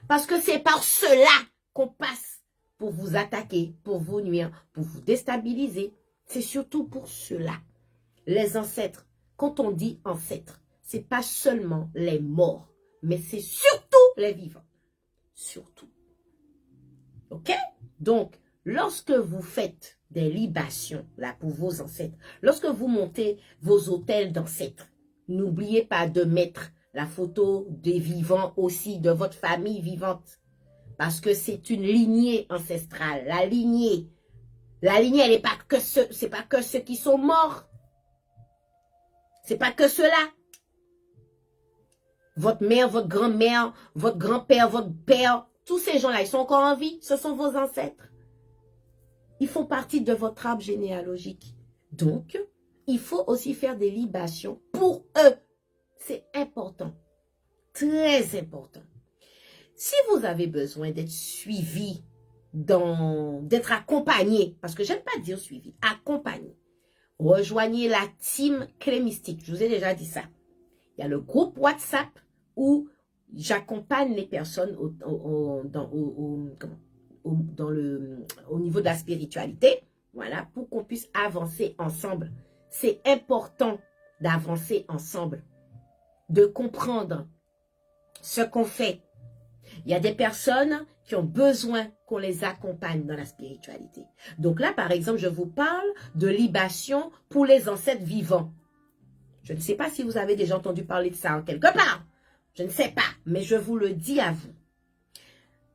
Parce que c'est par cela qu'on passe pour vous attaquer, pour vous nuire, pour vous déstabiliser. C'est surtout pour cela. Les ancêtres, quand on dit ancêtres, ce n'est pas seulement les morts, mais c'est surtout les vivants. Surtout. OK? Donc, lorsque vous faites des libations, là, pour vos ancêtres, lorsque vous montez vos autels d'ancêtres, n'oubliez pas de mettre la photo des vivants aussi, de votre famille vivante. Parce que c'est une lignée ancestrale. La lignée, elle n'est pas que c'est pas que ceux qui sont morts. C'est pas que ceux-là. Votre mère, votre grand-mère, votre grand-père, votre père, tous ces gens-là, ils sont encore en vie. Ce sont vos ancêtres. Ils font partie de votre arbre généalogique. Donc, il faut aussi faire des libations pour eux. C'est important. Très important. Si vous avez besoin d'être suivi, d'être accompagné, parce que j'aime pas dire suivi, accompagné, rejoignez la team Clé Mystique. Je vous ai déjà dit ça. Il y a le groupe WhatsApp où j'accompagne les personnes au niveau de la spiritualité, voilà, pour qu'on puisse avancer ensemble. C'est important d'avancer ensemble, de comprendre ce qu'on fait. Il y a des personnes qui ont besoin qu'on les accompagne dans la spiritualité. Donc là, par exemple, je vous parle de libation pour les ancêtres vivants. Je ne sais pas si vous avez déjà entendu parler de ça en quelque part. Je ne sais pas, mais je vous le dis à vous.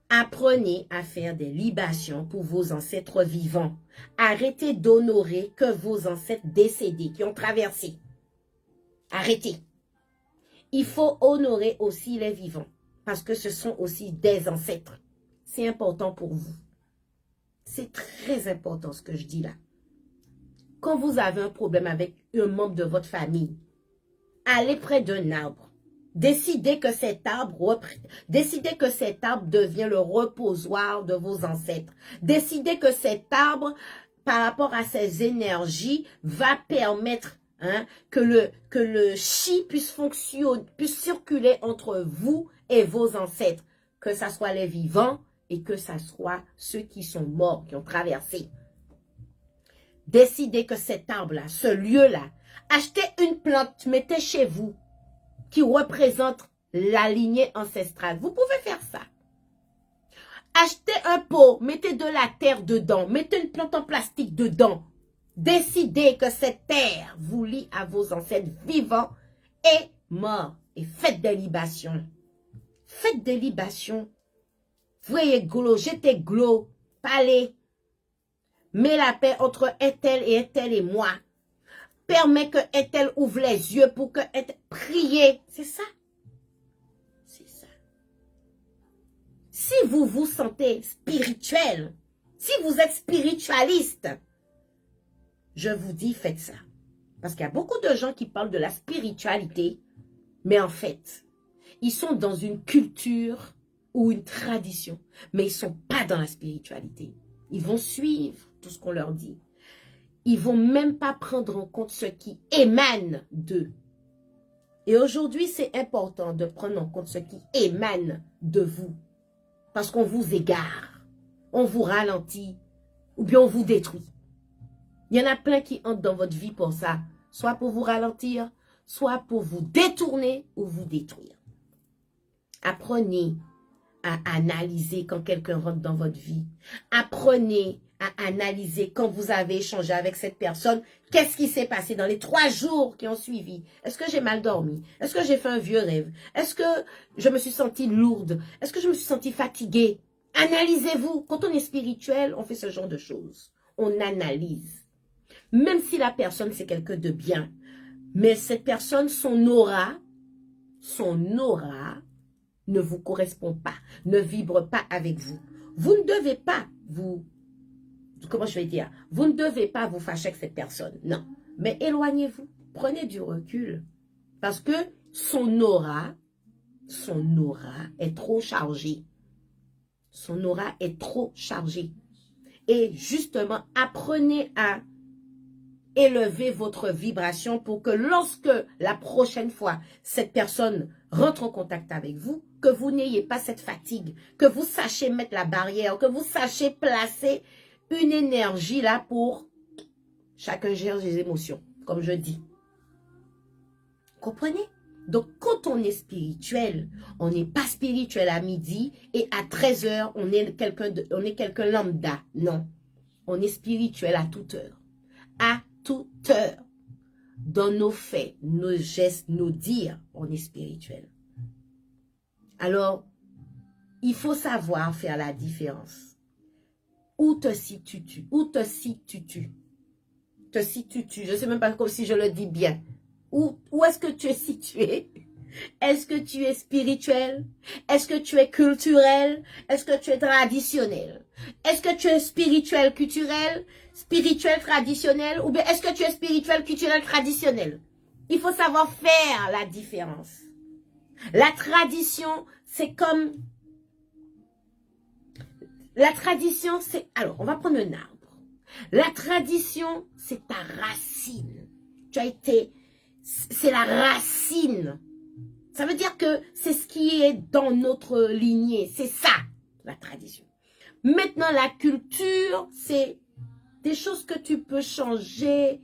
Apprenez à faire des libations pour vos ancêtres vivants. Arrêtez d'honorer que vos ancêtres décédés qui ont traversé. Arrêtez. Il faut honorer aussi les vivants parce que ce sont aussi des ancêtres. C'est important pour vous. C'est très important ce que je dis là. Quand vous avez un problème avec un membre de votre famille, allez près d'un arbre. Décidez que cet arbre devient le reposoir de vos ancêtres. Décidez que cet arbre, par rapport à ses énergies, va permettre que le chi puisse circuler entre vous et vos ancêtres. Que ce soit les vivants et que ce soit ceux qui sont morts, qui ont traversé. Décidez que cet arbre-là, ce lieu-là, achetez une plante, mettez chez vous, qui représente la lignée ancestrale. Vous pouvez faire ça. Achetez un pot, mettez de la terre dedans, mettez une plante en plastique dedans. Décidez que cette terre vous lie à vos ancêtres vivants et morts. Et faites des libations. Faites des libations. Voyez glo, jetez glo, palais. Mets la paix entre Ethel et moi. Permets que Ethel ouvre les yeux pour que Ethel prie. C'est ça. C'est ça. Si vous vous sentez spirituel, si vous êtes spiritualiste, je vous dis, faites ça. Parce qu'il y a beaucoup de gens qui parlent de la spiritualité, mais en fait, ils sont dans une culture ou une tradition, mais ils ne sont pas dans la spiritualité. Ils vont suivre tout ce qu'on leur dit. Ils ne vont même pas prendre en compte ce qui émane d'eux. Et aujourd'hui, c'est important de prendre en compte ce qui émane de vous. Parce qu'on vous égare, on vous ralentit, ou bien on vous détruit. Il y en a plein qui entrent dans votre vie pour ça. Soit pour vous ralentir, soit pour vous détourner ou vous détruire. Apprenez à analyser quand quelqu'un rentre dans votre vie. Apprenez à analyser quand vous avez échangé avec cette personne. Qu'est-ce qui s'est passé dans les 3 jours qui ont suivi? Est-ce que j'ai mal dormi? Est-ce que j'ai fait un vieux rêve? Est-ce que je me suis sentie lourde? Est-ce que je me suis sentie fatiguée? Analysez-vous. Quand on est spirituel, on fait ce genre de choses. On analyse. Même si la personne, c'est quelqu'un de bien. Mais cette personne, son aura ne vous correspond pas, ne vibre pas avec vous. Vous ne devez pas vous ne devez pas vous fâcher avec cette personne, non. Mais éloignez-vous, prenez du recul. Parce que son aura est trop chargée. Son aura est trop chargée. Et justement, apprenez à élever votre vibration pour que lorsque la prochaine fois, cette personne rentre en contact avec vous, que vous n'ayez pas cette fatigue, que vous sachiez mettre la barrière, que vous sachiez placer une énergie là pour chacun gère ses émotions, comme je dis. Comprenez? Donc, quand on est spirituel, on n'est pas spirituel à midi et à 13h, on est quelqu'un lambda. Non. On est spirituel à toute heure. À toute heure. Dans nos faits, nos gestes, nos dires, on est spirituel. Alors, il faut savoir faire la différence. Où te situes-tu? Où te situes-tu? Te situes-tu? Je ne sais même pas si je le dis bien. Où est-ce que tu es situé? Est-ce que tu es spirituel? Est-ce que tu es culturel? Est-ce que tu es traditionnel? Est-ce que tu es spirituel, culturel, spirituel, traditionnel? Ou bien est-ce que tu es spirituel, culturel, traditionnel? Il faut savoir faire la différence. La tradition, c'est comme... La tradition, c'est... Alors, on va prendre un arbre. La tradition, c'est ta racine. Tu as été... C'est la racine. Ça veut dire que c'est ce qui est dans notre lignée. C'est ça, la tradition. Maintenant, la culture, c'est des choses que tu peux changer,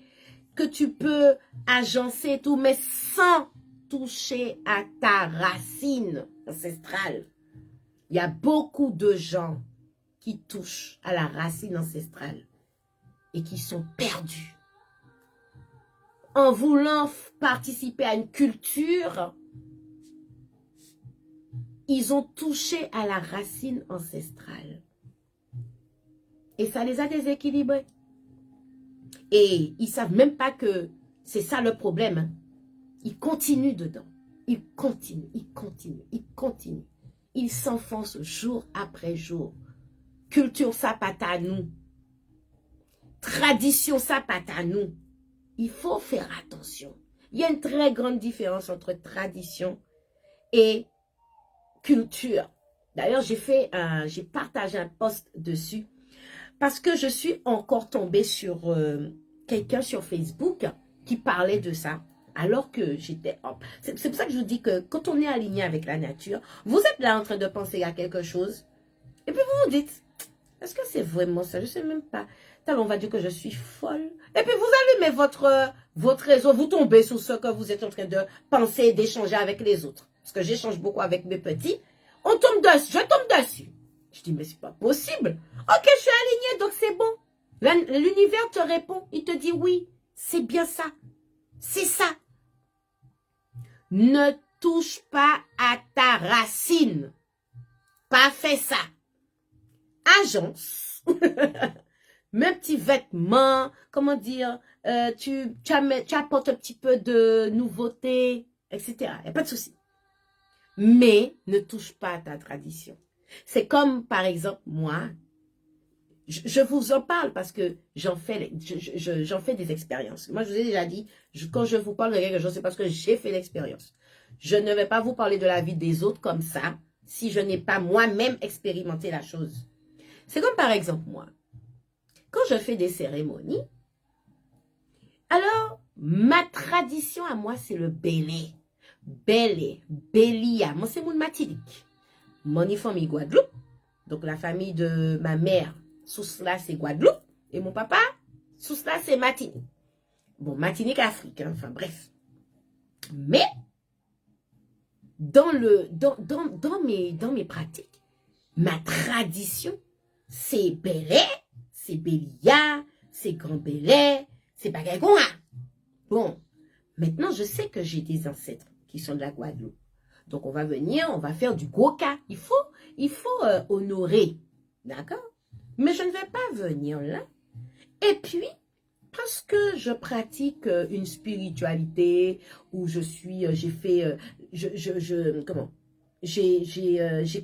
que tu peux agencer et tout, mais sans toucher à ta racine ancestrale. Il y a beaucoup de gens qui touchent à la racine ancestrale et qui sont perdus. En voulant participer à une culture, ils ont touché à la racine ancestrale. Et ça les a déséquilibrés. Et ils ne savent même pas que c'est ça le problème. Hein. Ils continuent dedans. Ils continuent, ils continuent, ils continuent. Ils s'enfoncent jour après jour. Culture, ça pas à nous. Tradition, ça pas à nous. Il faut faire attention. Il y a une très grande différence entre tradition et culture. D'ailleurs, j'ai partagé un post dessus parce que je suis encore tombée sur quelqu'un sur Facebook qui parlait de ça. Alors que j'étais... C'est pour ça que je vous dis que quand on est aligné avec la nature, vous êtes là en train de penser à quelque chose. Et puis vous vous dites, est-ce que c'est vraiment ça? Je ne sais même pas. On va dire que je suis folle. Et puis vous allumez votre réseau, vous tombez sur ce que vous êtes en train de penser, d'échanger avec les autres. Parce que j'échange beaucoup avec mes petits. On tombe dessus, je tombe dessus. Je dis, mais c'est pas possible. Ok, je suis alignée, donc c'est bon. L'univers te répond, il te dit oui, c'est bien ça. C'est ça. Ne touche pas à ta racine. Pas fait ça. Agence. Mes petits vêtements, comment dire, tu apportes un petit peu de nouveauté, etc. Il n'y a pas de souci. Mais ne touche pas à ta tradition. C'est comme, par exemple, moi, je vous en parle parce que j'en fais des expériences. Moi, je vous ai déjà dit, quand je vous parle de quelque chose, c'est parce que j'ai fait l'expérience. Je ne vais pas vous parler de la vie des autres comme ça, si je n'ai pas moi-même expérimenté la chose. C'est comme, par exemple, moi. Quand je fais des cérémonies, alors, ma tradition à moi, c'est le belé. Belé, Bélia. Moi, c'est mon Martinique. Mon famille Guadeloupe. Donc, la famille de ma mère, sous cela, c'est Guadeloupe. Et mon papa, sous cela, c'est Martinique. Bon, Martinique, Afrique. Hein, enfin, bref. Mais, dans mes pratiques, ma tradition, c'est belé, c'est Bélia, c'est grand belé, c'est Bagagoua. Bon, maintenant, je sais que j'ai des ancêtres qui sont de la Guadeloupe. Donc, on va venir, on va faire du goka. Il faut honorer. D'accord? Mais je ne vais pas venir là. Et puis, parce que je pratique une spiritualité où je suis, j'ai fait, j'ai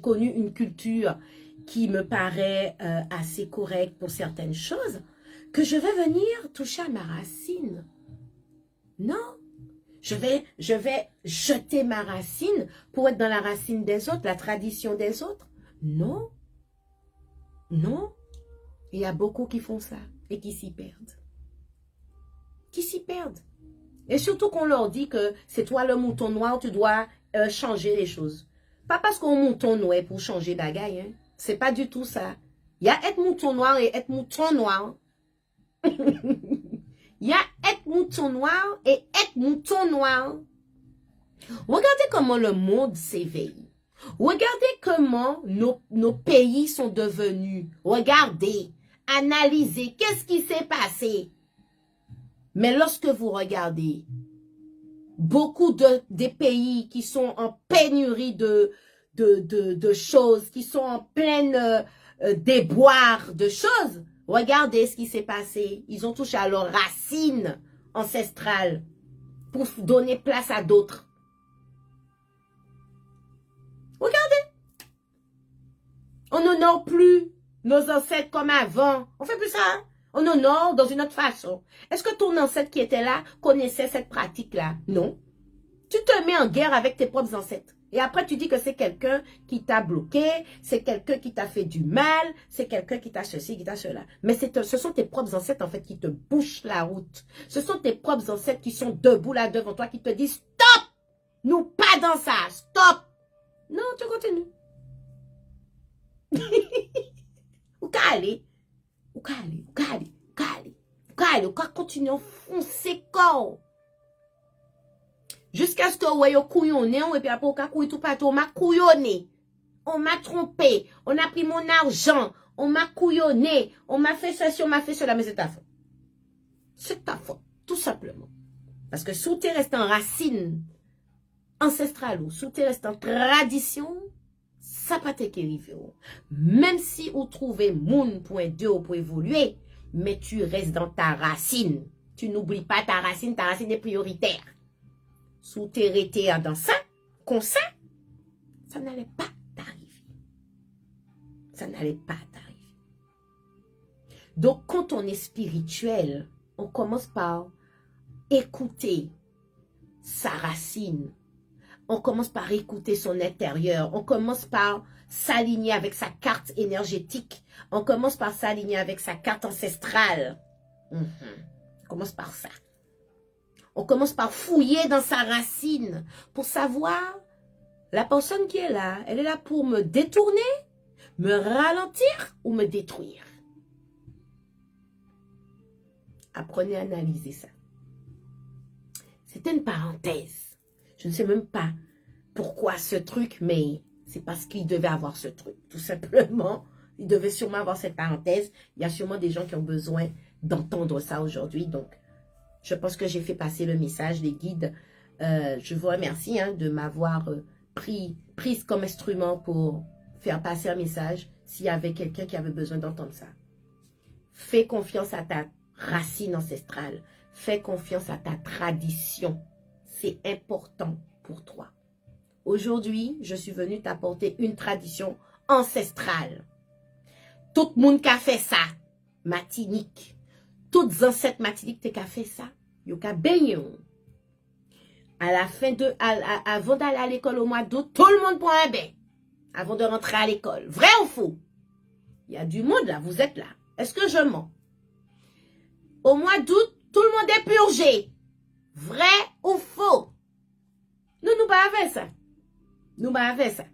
connu une culture qui me paraît assez correcte pour certaines choses, que je vais venir toucher à ma racine. Non. Je vais jeter ma racine pour être dans la racine des autres, la tradition des autres. Non. Non. Il y a beaucoup qui font ça et qui s'y perdent. Qui s'y perdent. Et surtout qu'on leur dit que c'est toi le mouton noir, tu dois changer les choses. Pas parce qu'on mouton noir pour changer bagaille. Hein. C'est pas du tout ça. Il y a être mouton noir et être mouton noir. Il y a être mouton noir et être mouton noir. Regardez comment le monde s'éveille. Regardez comment nos pays sont devenus. Regardez, analysez, qu'est-ce qui s'est passé. Mais lorsque vous regardez, beaucoup des pays qui sont en pénurie de de choses, qui sont en pleine déboire de choses. Regardez ce qui s'est passé. Ils ont touché à leurs racines ancestrales pour donner place à d'autres. Regardez. On n'honore plus nos ancêtres comme avant. On fait plus ça. Hein? On honore dans une autre façon. Est-ce que ton ancêtre qui était là connaissait cette pratique-là? Non. Tu te mets en guerre avec tes propres ancêtres. Et après, tu dis que c'est quelqu'un qui t'a bloqué, c'est quelqu'un qui t'a fait du mal, c'est quelqu'un qui t'a ceci, qui t'a cela. Mais ce sont tes propres ancêtres, en fait, qui te bouchent la route. Ce sont tes propres ancêtres qui sont debout là devant toi, qui te disent « Stop! Nous pas dans ça! Stop! » Non, tu continues. Ou qu'à aller. Ou qu'à aller. Ou qu'à aller. Ou qu'à aller. Ou qu'à aller. Ou qu'à continuer à foncer corps. Jusqu'à ce que vous voyez couillonné, et puis après, on m'a couillonné. On m'a trompé. On a pris mon argent. On m'a couillonné. On m'a fait ceci, on m'a fait cela. Mais c'est ta faute. C'est ta faute. Tout simplement. Parce que sous tes restes en racines ancestrales ou sous tes restes en tradition, ça pas te arrivé. Même si vous trouvez moun point 2 pour évoluer, mais tu restes dans ta racine. Tu n'oublies pas ta racine est prioritaire. Sous tes restés dans ça, comme ça n'allait pas t'arriver. Ça n'allait pas t'arriver. Donc, quand on est spirituel, on commence par écouter sa racine. On commence par écouter son intérieur. On commence par s'aligner avec sa carte énergétique. On commence par s'aligner avec sa carte ancestrale. On commence par ça. On commence par fouiller dans sa racine pour savoir la personne qui est là. Elle est là pour me détourner, me ralentir ou me détruire. Apprenez à analyser ça. C'était une parenthèse. Je ne sais même pas pourquoi ce truc, mais c'est parce qu'il devait avoir ce truc. Tout simplement, il devait sûrement avoir cette parenthèse. Il y a sûrement des gens qui ont besoin d'entendre ça aujourd'hui. Donc, je pense que j'ai fait passer le message, les guides. Je vous remercie de m'avoir prise comme instrument pour faire passer un message s'il y avait quelqu'un qui avait besoin d'entendre ça. Fais confiance à ta racine ancestrale. Fais confiance à ta tradition. C'est important pour toi. Aujourd'hui, je suis venue t'apporter une tradition ancestrale. Tout le monde qui a fait ça, matinique. Toutes les ancêtres matiniques qui ont fait ça, ils ont baigné. À la fin avant d'aller à l'école au mois d'août, tout le monde prend un bain. Avant de rentrer à l'école. Vrai ou faux? Il y a du monde là, vous êtes là. Est-ce que je mens? Au mois d'août, tout le monde est purgé. Vrai ou faux? Nous pas fait ça. Nous pas fait ça.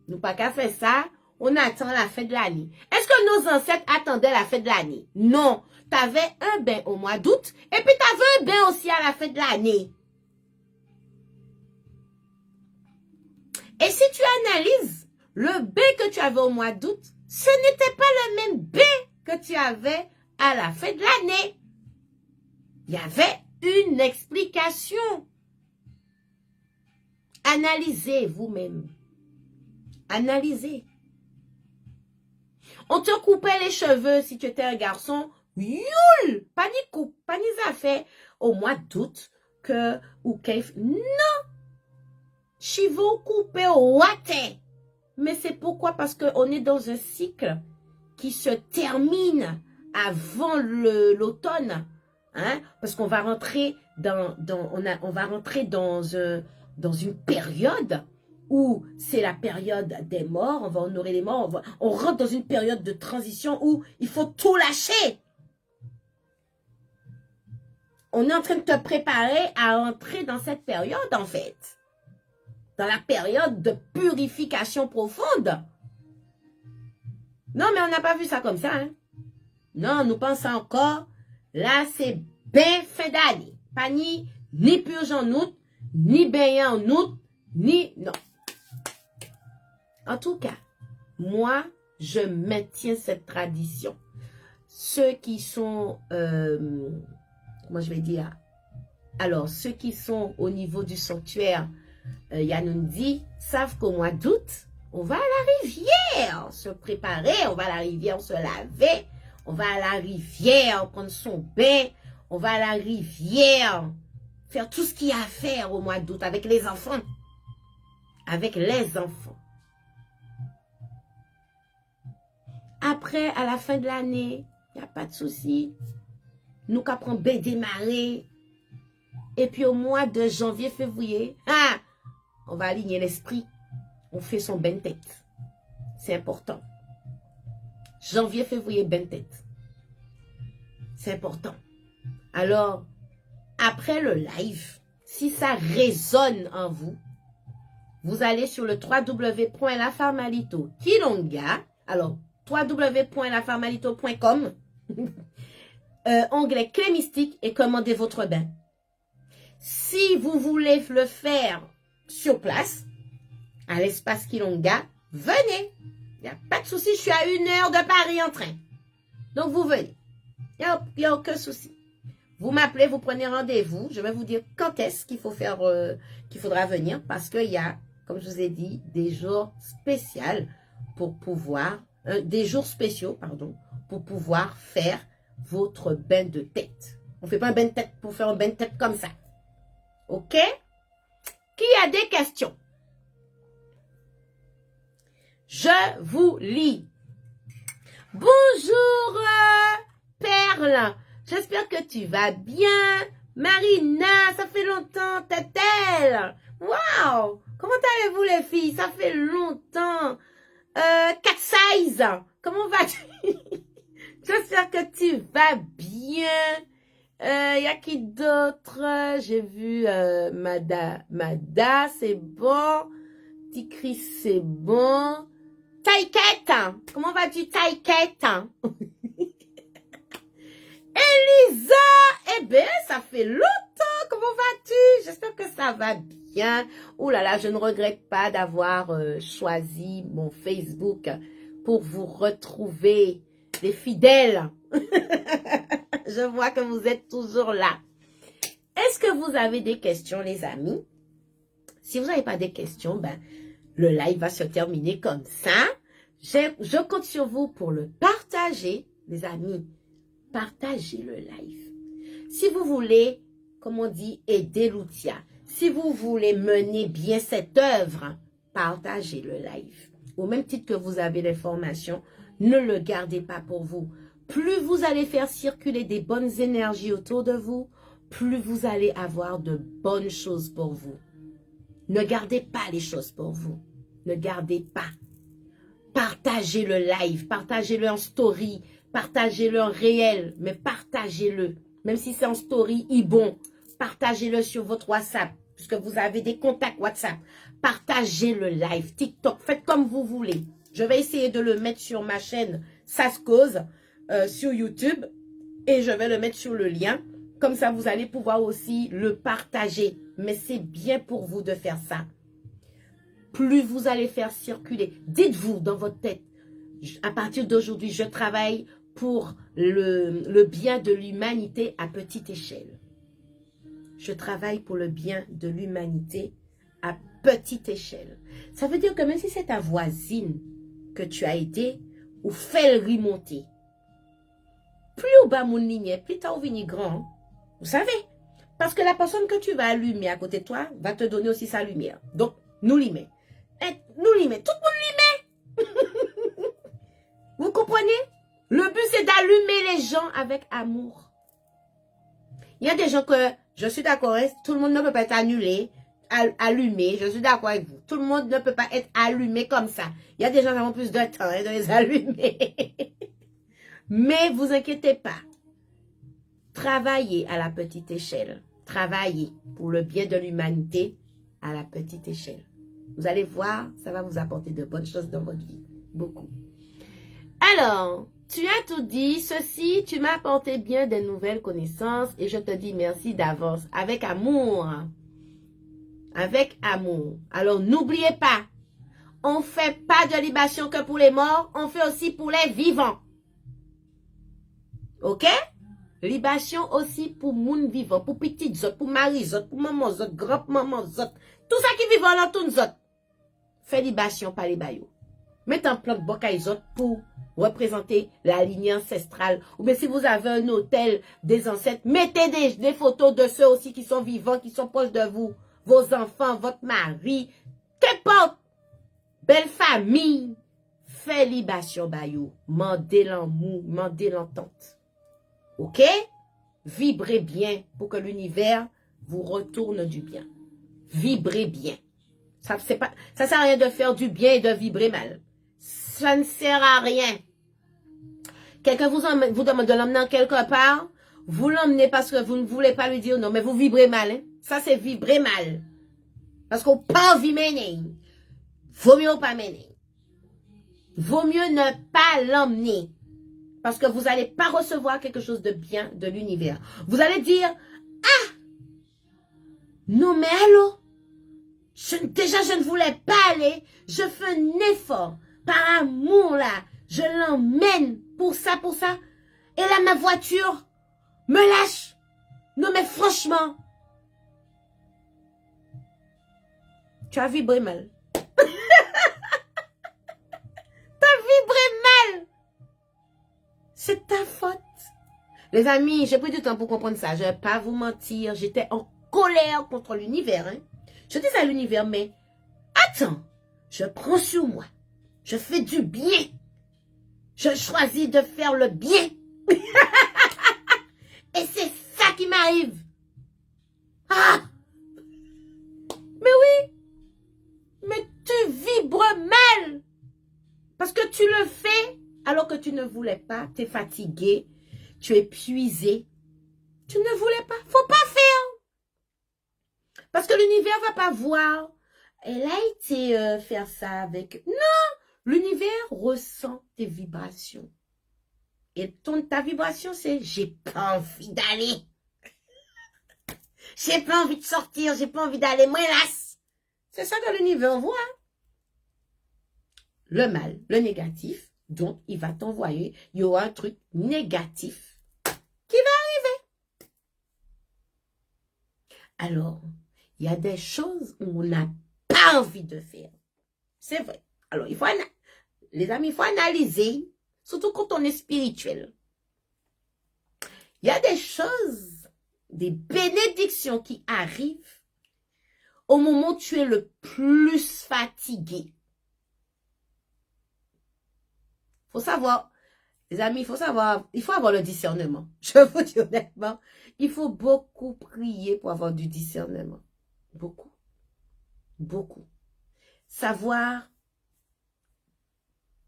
Nous pas qu'à faire ça. On attend la fin de l'année. Est-ce que nos ancêtres attendaient la fin de l'année? Non. Tu avais un bain au mois d'août et puis tu avais un bain aussi à la fin de l'année. Et si tu analyses le bain que tu avais au mois d'août, ce n'était pas le même bain que tu avais à la fin de l'année. Il y avait une explication. Analysez vous-même. Analysez. On te coupait les cheveux si tu étais un garçon. Youl! Pas ni coupe, pas ni affaire. Au mois d'août, que, ou qu'est, non! Cheveux coupés au water. Mais c'est pourquoi? Parce qu'on est dans un cycle qui se termine avant l'automne. Hein? Parce qu'on va rentrer on va rentrer dans une période où c'est la période des morts, on va honorer les morts, on rentre dans une période de transition où il faut tout lâcher. On est en train de te préparer à entrer dans cette période, en fait. Dans la période de purification profonde. Non, mais on n'a pas vu ça comme ça. Hein? Non, nous pensons encore, là, c'est bien fin d'année. Pas ni purge en août, ni bain en août, ni... Non. En tout cas, moi, je maintiens cette tradition. Ceux qui sont... comment je vais dire? Alors, ceux qui sont au niveau du sanctuaire Yanoundi savent qu'au mois d'août, On va à la rivière se préparer, on va à la rivière se laver, on va à la rivière prendre son bain, on va à la rivière faire tout ce qu'il y a à faire au mois d'août avec les enfants. Avec les enfants. Après, à la fin de l'année, il n'y a pas de souci. Nous qu'après bien démarrer. Et puis au mois de janvier, février, on va aligner l'esprit. On fait son bain de tête. C'est important. Janvier, février, bain de tête. C'est important. Alors, après le live, si ça résonne en vous, vous allez sur le www.lafarmalito Kilonga. Alors, www.lafarmalito.com onglet clé mystique et commandez votre bain. Si vous voulez le faire sur place, à l'espace Kilonga, venez. Il n'y a pas de souci, je suis à 1 heure de Paris en train. Donc, vous venez. Il n'y a aucun souci. Vous m'appelez, vous prenez rendez-vous. Je vais vous dire quand est-ce qu'il faut faire, qu'il faudra venir parce qu'il y a, comme je vous ai dit, des jours spéciaux pour pouvoir, des jours spéciaux, pardon, pour pouvoir faire votre bain de tête. On ne fait pas un bain de tête pour faire un bain de tête comme ça. OK? Qui a des questions? Je vous lis. Bonjour, Perle. J'espère que tu vas bien. Marina, ça fait longtemps, t'es-elle? Waouh! Comment allez-vous les filles? Ça fait longtemps. Cat Size, comment vas-tu? J'espère que tu vas bien. Y a qui d'autre? J'ai vu Mada, c'est bon. Petit Chris, c'est bon. Taïkette, comment vas-tu, Taïkette? Elisa, eh bien, ça fait longtemps. Comment vas-tu? J'espère que ça va bien. Oh là là, je ne regrette pas d'avoir choisi mon Facebook pour vous retrouver, les fidèles. Je vois que vous êtes toujours là. Est-ce que vous avez des questions, les amis? Si vous n'avez pas des questions, ben, le live va se terminer comme ça. Je compte sur vous pour le partager, les amis. Partagez le live. Si vous voulez, comme on dit, aider l'outil, si vous voulez mener bien cette œuvre, partagez le live. Au même titre que vous avez l'information, ne le gardez pas pour vous. Plus vous allez faire circuler des bonnes énergies autour de vous, plus vous allez avoir de bonnes choses pour vous. Ne gardez pas les choses pour vous. Ne gardez pas. Partagez le live, partagez-le en story, partagez-le en réel, mais partagez-le. Même si c'est en story, bon, partagez-le sur votre WhatsApp, puisque vous avez des contacts WhatsApp. Partagez le live, TikTok, faites comme vous voulez. Je vais essayer de le mettre sur ma chaîne Sascose, sur YouTube, et je vais le mettre sur le lien. Comme ça, vous allez pouvoir aussi le partager. Mais c'est bien pour vous de faire ça. Plus vous allez faire circuler, dites-vous dans votre tête, à partir d'aujourd'hui, je travaille pour le bien de l'humanité à petite échelle. Je travaille pour le bien de l'humanité à petite échelle. Ça veut dire que même si c'est ta voisine que tu as aidé ou fait le remonter, plus au bas mon ligne, plus tu as venu grand, vous savez. Parce que la personne que tu vas allumer à côté de toi va te donner aussi sa lumière. Donc, nous l'y nous l'y tout le monde l'y met. Vous comprenez? Le but, c'est d'allumer les gens avec amour. Il y a des gens que, je suis d'accord, tout le monde ne peut pas être annulé, allumé, je suis d'accord avec vous. Tout le monde ne peut pas être allumé comme ça. Il y a des gens qui ont plus de temps de les allumer. Mais vous inquiétez pas. Travaillez à la petite échelle. Travaillez pour le bien de l'humanité à la petite échelle. Vous allez voir, ça va vous apporter de bonnes choses dans votre vie. Beaucoup. Alors, tu as tout dit. Ceci, tu m'as apporté bien des nouvelles connaissances et je te dis merci d'avance. Avec amour. Avec amour. Alors, n'oubliez pas, on ne fait pas de libation que pour les morts, on fait aussi pour les vivants. Ok? Libation aussi pour moun vivant, pour petites autres, pour mari autres, pour maman autres, grand maman autres. Tout ça qui vivant dans tout nous autres. Fais libation par les baillots. Mettez en plante bocaïsot pour représenter la lignée ancestrale. Ou bien si vous avez un hôtel des ancêtres, mettez des photos de ceux aussi qui sont vivants, qui sont proches de vous. Vos enfants, votre mari, qu'importe. Belle famille. Fais libation bayou. Mandez l'amour, mandez l'entente. Ok? Vibrez bien pour que l'univers vous retourne du bien. Vibrez bien. Ça sert à rien de faire du bien et de vibrer mal. Ça ne sert à rien. Quelqu'un vous demande de l'emmener quelque part, vous l'emmenez parce que vous ne voulez pas lui dire non, mais vous vibrez mal. Hein? Ça, c'est vibrer mal. Parce qu'on pas envie mener. Vaut mieux pas mener. Vaut mieux ne pas l'emmener. Parce que vous n'allez pas recevoir quelque chose de bien de l'univers. Vous allez dire, ah, non mais allô, déjà je ne voulais pas aller, je fais un effort, par amour là, je l'emmène pour ça, et là ma voiture me lâche. Non mais franchement, tu as vibré mal. T'as vibré mal. C'est ta faute. Les amis, j'ai pris du temps pour comprendre ça. Je ne vais pas vous mentir. J'étais en colère contre l'univers. Hein. Je dis à l'univers, mais attends, je prends sur moi. Je fais du bien. Je choisis de faire le bien. Et c'est ça qui m'arrive. Ah! Mais oui. Mais tu vibres mal. Parce que tu le fais alors que tu ne voulais pas. Tu es fatigué. Tu es épuisé. Tu ne voulais pas. Faut pas faire. Parce que l'univers va pas voir. Elle a été faire ça avec... Non. L'univers ressent tes vibrations. Et ta vibration, c'est j'ai pas envie d'aller. J'ai pas envie de sortir. J'ai pas envie d'aller. Moi, hélas. C'est ça que l'univers voit. Le mal, le négatif. Donc, il va t'envoyer. Il y aura un truc négatif qui va arriver. Alors, il y a des choses où on n'a pas envie de faire. C'est vrai. Alors, les amis, il faut analyser, surtout quand on est spirituel. Il y a des choses, des bénédictions qui arrivent au moment où tu es le plus fatigué. Il faut savoir, les amis, il faut avoir le discernement. Je vous dis honnêtement, il faut beaucoup prier pour avoir du discernement. Beaucoup. Beaucoup. Savoir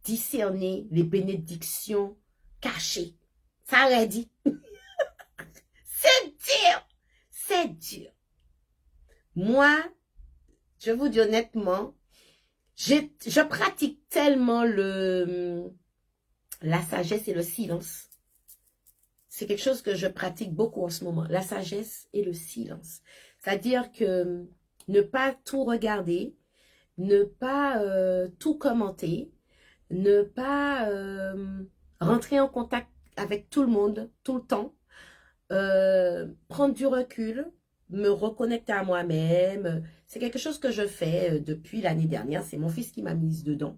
discerner les bénédictions cachées. Ça aurait dit. C'est dur. C'est dur. Moi, je vous dis honnêtement, je pratique tellement la sagesse et le silence. C'est quelque chose que je pratique beaucoup en ce moment. La sagesse et le silence. C'est-à-dire que ne pas tout regarder, ne pas tout commenter, ne pas rentrer en contact avec tout le monde, tout le temps, prendre du recul, me reconnecter à moi-même. C'est quelque chose que je fais depuis l'année dernière. C'est mon fils qui m'a mise dedans,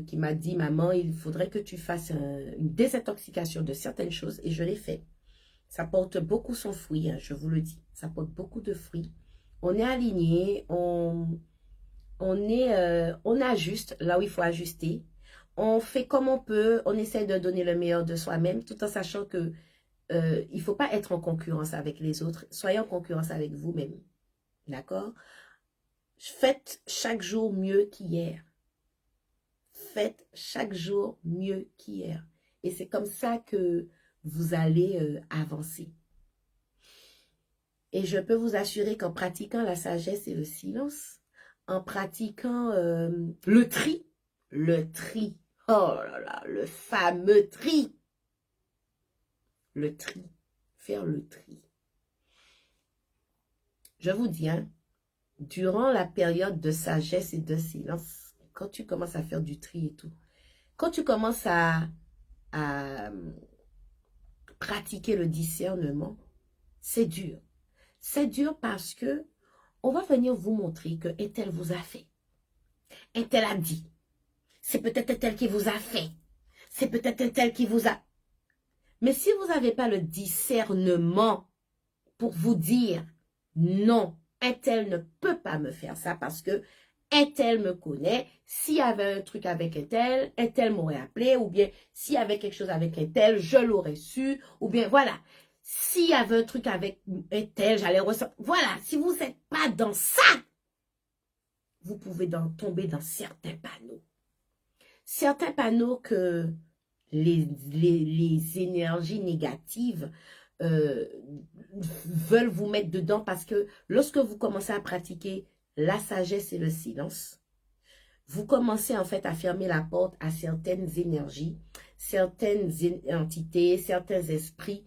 qui m'a dit, maman, il faudrait que tu fasses une désintoxication de certaines choses, et je l'ai fait. Ça porte beaucoup son fruit, hein, je vous le dis. Ça porte beaucoup de fruits. On est aligné, on ajuste là où il faut ajuster. On fait comme on peut, on essaie de donner le meilleur de soi-même, tout en sachant que il ne faut pas être en concurrence avec les autres. Soyez en concurrence avec vous-même. D'accord? Faites chaque jour mieux qu'hier. Faites chaque jour mieux qu'hier. Et c'est comme ça que vous allez avancer. Et je peux vous assurer qu'en pratiquant la sagesse et le silence, en pratiquant le tri, oh là là, le fameux tri, faire le tri. Je vous dis, hein, durant la période de sagesse et de silence, quand tu commences à faire du tri et tout, quand tu commences à pratiquer le discernement, c'est dur. C'est dur parce que on va venir vous montrer que un tel vous a fait. Un tel a dit. C'est peut-être un tel qui vous a fait. C'est peut-être un tel qui vous a... Mais si vous n'avez pas le discernement pour vous dire, non, un tel ne peut pas me faire ça parce que un tel me connaît. S'il y avait un truc avec un tel m'aurait appelé, ou bien s'il y avait quelque chose avec un tel, je l'aurais su, ou bien voilà. S'il y avait un truc avec un tel, j'allais ressentir. Voilà, si vous n'êtes pas dans ça, vous pouvez tomber dans certains panneaux. Certains panneaux que les énergies négatives veulent vous mettre dedans parce que lorsque vous commencez à pratiquer la sagesse et le silence, vous commencez en fait à fermer la porte à certaines énergies, certaines entités, certains esprits,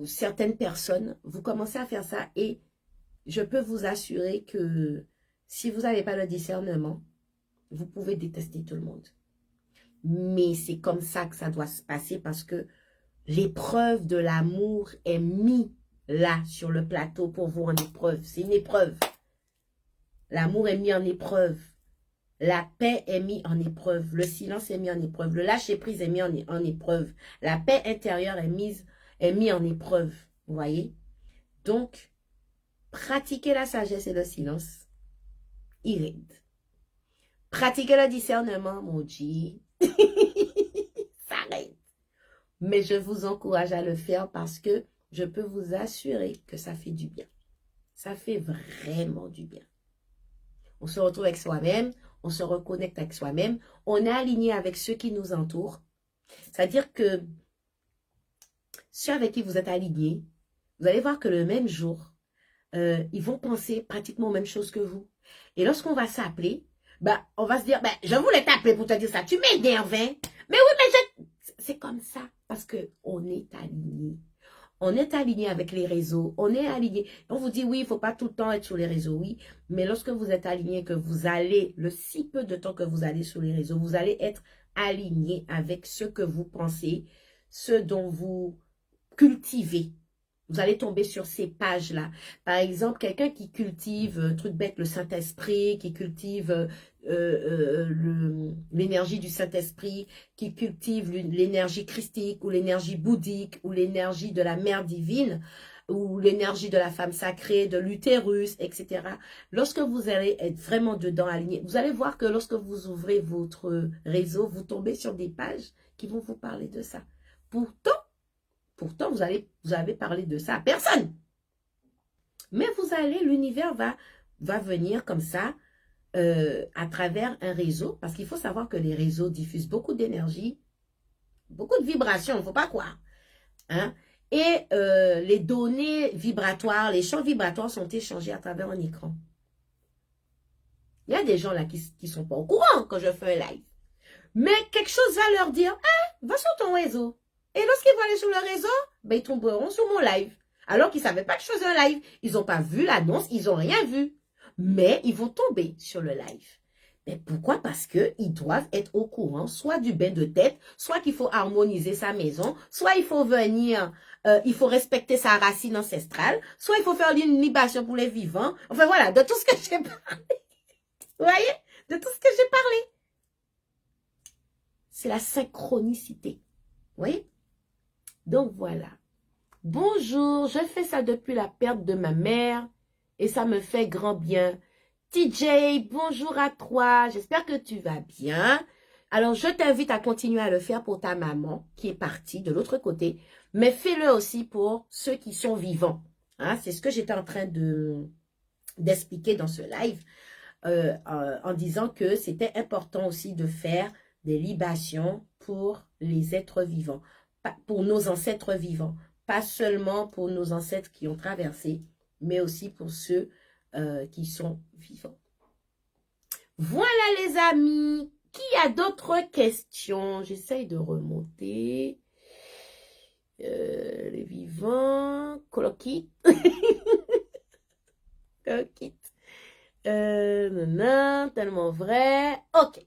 certaines personnes. Vous commencez à faire ça et je peux vous assurer que si vous n'avez pas le discernement, vous pouvez détester tout le monde. Mais c'est comme ça que ça doit se passer parce que l'épreuve de l'amour est mise là sur le plateau pour vous en épreuve. C'est une épreuve. L'amour est mis en épreuve. La paix est mise en épreuve. Le silence est mis en épreuve. Le lâcher-prise est mis en épreuve. La paix intérieure est mise en épreuve. Vous voyez? Donc, pratiquer la sagesse et le silence, il aide. Pratiquer le discernement, mon Dieu, ça aide. Mais je vous encourage à le faire parce que je peux vous assurer que ça fait du bien. Ça fait vraiment du bien. On se retrouve avec soi-même, on se reconnecte avec soi-même, on est aligné avec ceux qui nous entourent. C'est-à-dire que ceux avec qui vous êtes alignés, vous allez voir que le même jour, ils vont penser pratiquement aux mêmes choses que vous. Et lorsqu'on va s'appeler, bah, on va se dire, bah, je voulais t'appeler pour te dire ça, tu m'énerves, hein? Mais oui, mais c'est comme ça, parce qu'on est aligné. On est aligné avec les réseaux, on est aligné. On vous dit, oui, il ne faut pas tout le temps être sur les réseaux, oui. Mais lorsque vous êtes aligné, que vous allez, le si peu de temps que vous allez sur les réseaux, vous allez être aligné avec ce que vous pensez, ce dont vous cultivez. Vous allez tomber sur ces pages-là. Par exemple, quelqu'un qui cultive, truc bête, le Saint-Esprit, qui cultive l'énergie du Saint-Esprit, qui cultive l'énergie christique ou l'énergie bouddhique ou l'énergie de la mère divine ou l'énergie de la femme sacrée, de l'utérus, etc. Lorsque vous allez être vraiment dedans aligné, vous allez voir que lorsque vous ouvrez votre réseau, vous tombez sur des pages qui vont vous parler de ça. Pourtant, vous avez parlé de ça à personne. Mais vous allez, l'univers va venir comme ça à travers un réseau. Parce qu'il faut savoir que les réseaux diffusent beaucoup d'énergie, beaucoup de vibrations, il ne faut pas croire. Hein? Et les données vibratoires, les champs vibratoires sont échangés à travers un écran. Il y a des gens là qui ne sont pas au courant quand je fais un live. Mais quelque chose va leur dire, ah, va sur ton réseau. Et lorsqu'ils vont aller sur le réseau, ben, ils tomberont sur mon live. Alors qu'ils ne savaient pas que je faisais un live. Ils n'ont pas vu l'annonce, ils n'ont rien vu. Mais ils vont tomber sur le live. Mais pourquoi? Parce qu'ils doivent être au courant, soit du bain de tête, soit qu'il faut harmoniser sa maison, soit il faut venir, il faut respecter sa racine ancestrale, soit il faut faire une libation pour les vivants. Enfin voilà, de tout ce que j'ai parlé. Vous voyez? De tout ce que j'ai parlé. C'est la synchronicité. Vous voyez? Donc voilà. Bonjour, je fais ça depuis la perte de ma mère et ça me fait grand bien. TJ, bonjour à toi. J'espère que tu vas bien. Alors, je t'invite à continuer à le faire pour ta maman qui est partie de l'autre côté, mais fais-le aussi pour ceux qui sont vivants. Hein, c'est ce que j'étais en train d'expliquer dans ce live en disant que c'était important aussi de faire des libations pour les êtres vivants, pour nos ancêtres vivants, pas seulement pour nos ancêtres qui ont traversé, mais aussi pour ceux qui sont vivants. Voilà les amis, qui a d'autres questions? J'essaye de remonter. Les vivants, colloquit. Colloquit. Tellement vrai. Ok.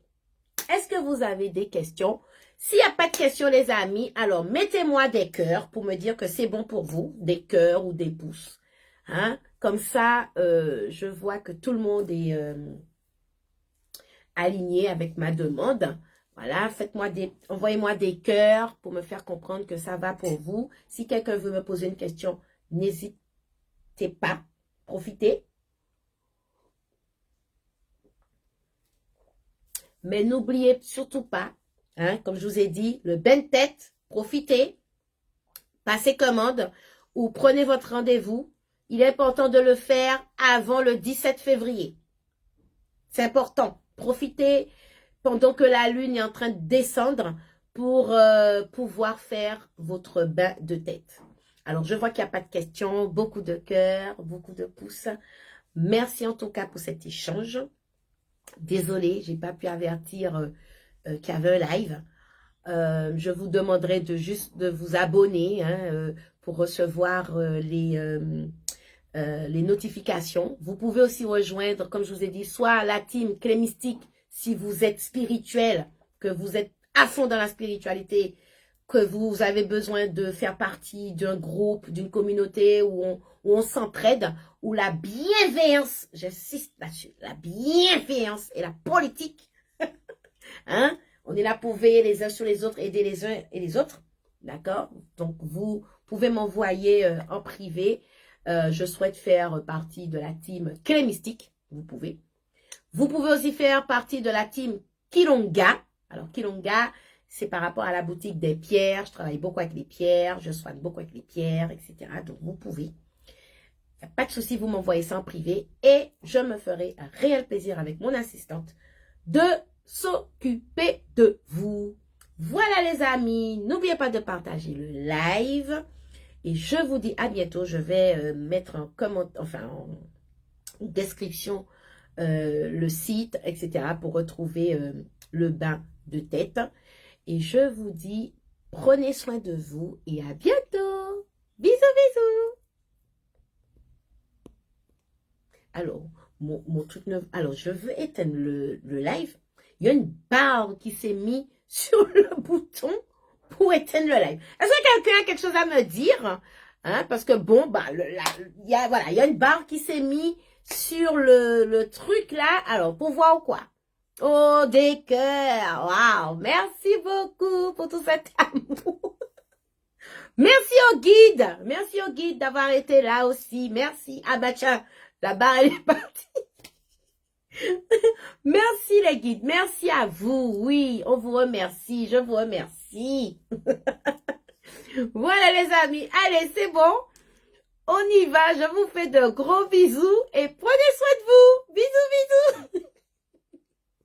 Est-ce que vous avez des questions? S'il n'y a pas de questions, les amis, alors mettez-moi des cœurs pour me dire que c'est bon pour vous. Des cœurs ou des pouces. Hein? Comme ça, je vois que tout le monde aligné avec ma demande. Voilà, envoyez-moi des cœurs pour me faire comprendre que ça va pour vous. Si quelqu'un veut me poser une question, n'hésitez pas, profitez. Mais n'oubliez surtout pas, hein, comme je vous ai dit, le bain de tête, profitez, passez commande ou prenez votre rendez-vous. Il est important de le faire avant le 17 février. C'est important. Profitez pendant que la lune est en train de descendre pour pouvoir faire votre bain de tête. Alors, je vois qu'il n'y a pas de questions, beaucoup de cœurs, beaucoup de pouces. Merci en tout cas pour cet échange. Désolée, j'ai pas pu avertir qu'il y avait un live. Je vous demanderai de vous abonner hein, pour recevoir les notifications. Vous pouvez aussi rejoindre, comme je vous ai dit, soit la team Clé Mystique si vous êtes spirituel, que vous êtes à fond dans la spiritualité, que vous avez besoin de faire partie d'un groupe, d'une communauté où on s'entraide, où la bienveillance, j'insiste là-dessus, la bienveillance et la politique, hein, on est là pour veiller les uns sur les autres, aider les uns et les autres, d'accord? Donc, vous pouvez m'envoyer en privé. Je souhaite faire partie de la team Clé Mystique, vous pouvez. Vous pouvez aussi faire partie de la team Kilonga. Alors, Kilonga, c'est par rapport à la boutique des pierres. Je travaille beaucoup avec les pierres, je soigne beaucoup avec les pierres, etc. Donc, vous pouvez. Il n'y a pas de souci, vous m'envoyez ça en privé et je me ferai un réel plaisir avec mon assistante de s'occuper de vous. Voilà les amis, n'oubliez pas de partager le live et je vous dis à bientôt. Je vais mettre en commentaire, enfin en description le site, etc. pour retrouver le bain de tête. Et je vous dis, prenez soin de vous et à bientôt. Bisous, bisous. Alors, mon truc neuf. Alors, je veux éteindre le live. Il y a une barre qui s'est mise sur le bouton pour éteindre le live. Est-ce que quelqu'un a quelque chose à me dire? Hein? Parce que bon, bah, il y a une barre qui s'est mise sur le truc là. Alors, pour voir quoi? Oh, des cœurs. Waouh. Merci beaucoup pour tout cet amour. Merci au guide. Merci au guide d'avoir été là aussi. Merci. Ah bah tiens, la barre elle est partie. Merci les guides. Merci à vous. Oui, on vous remercie. Je vous remercie. Voilà les amis. Allez, c'est bon. On y va. Je vous fais de gros bisous et prenez soin de vous. Bisous, bisous.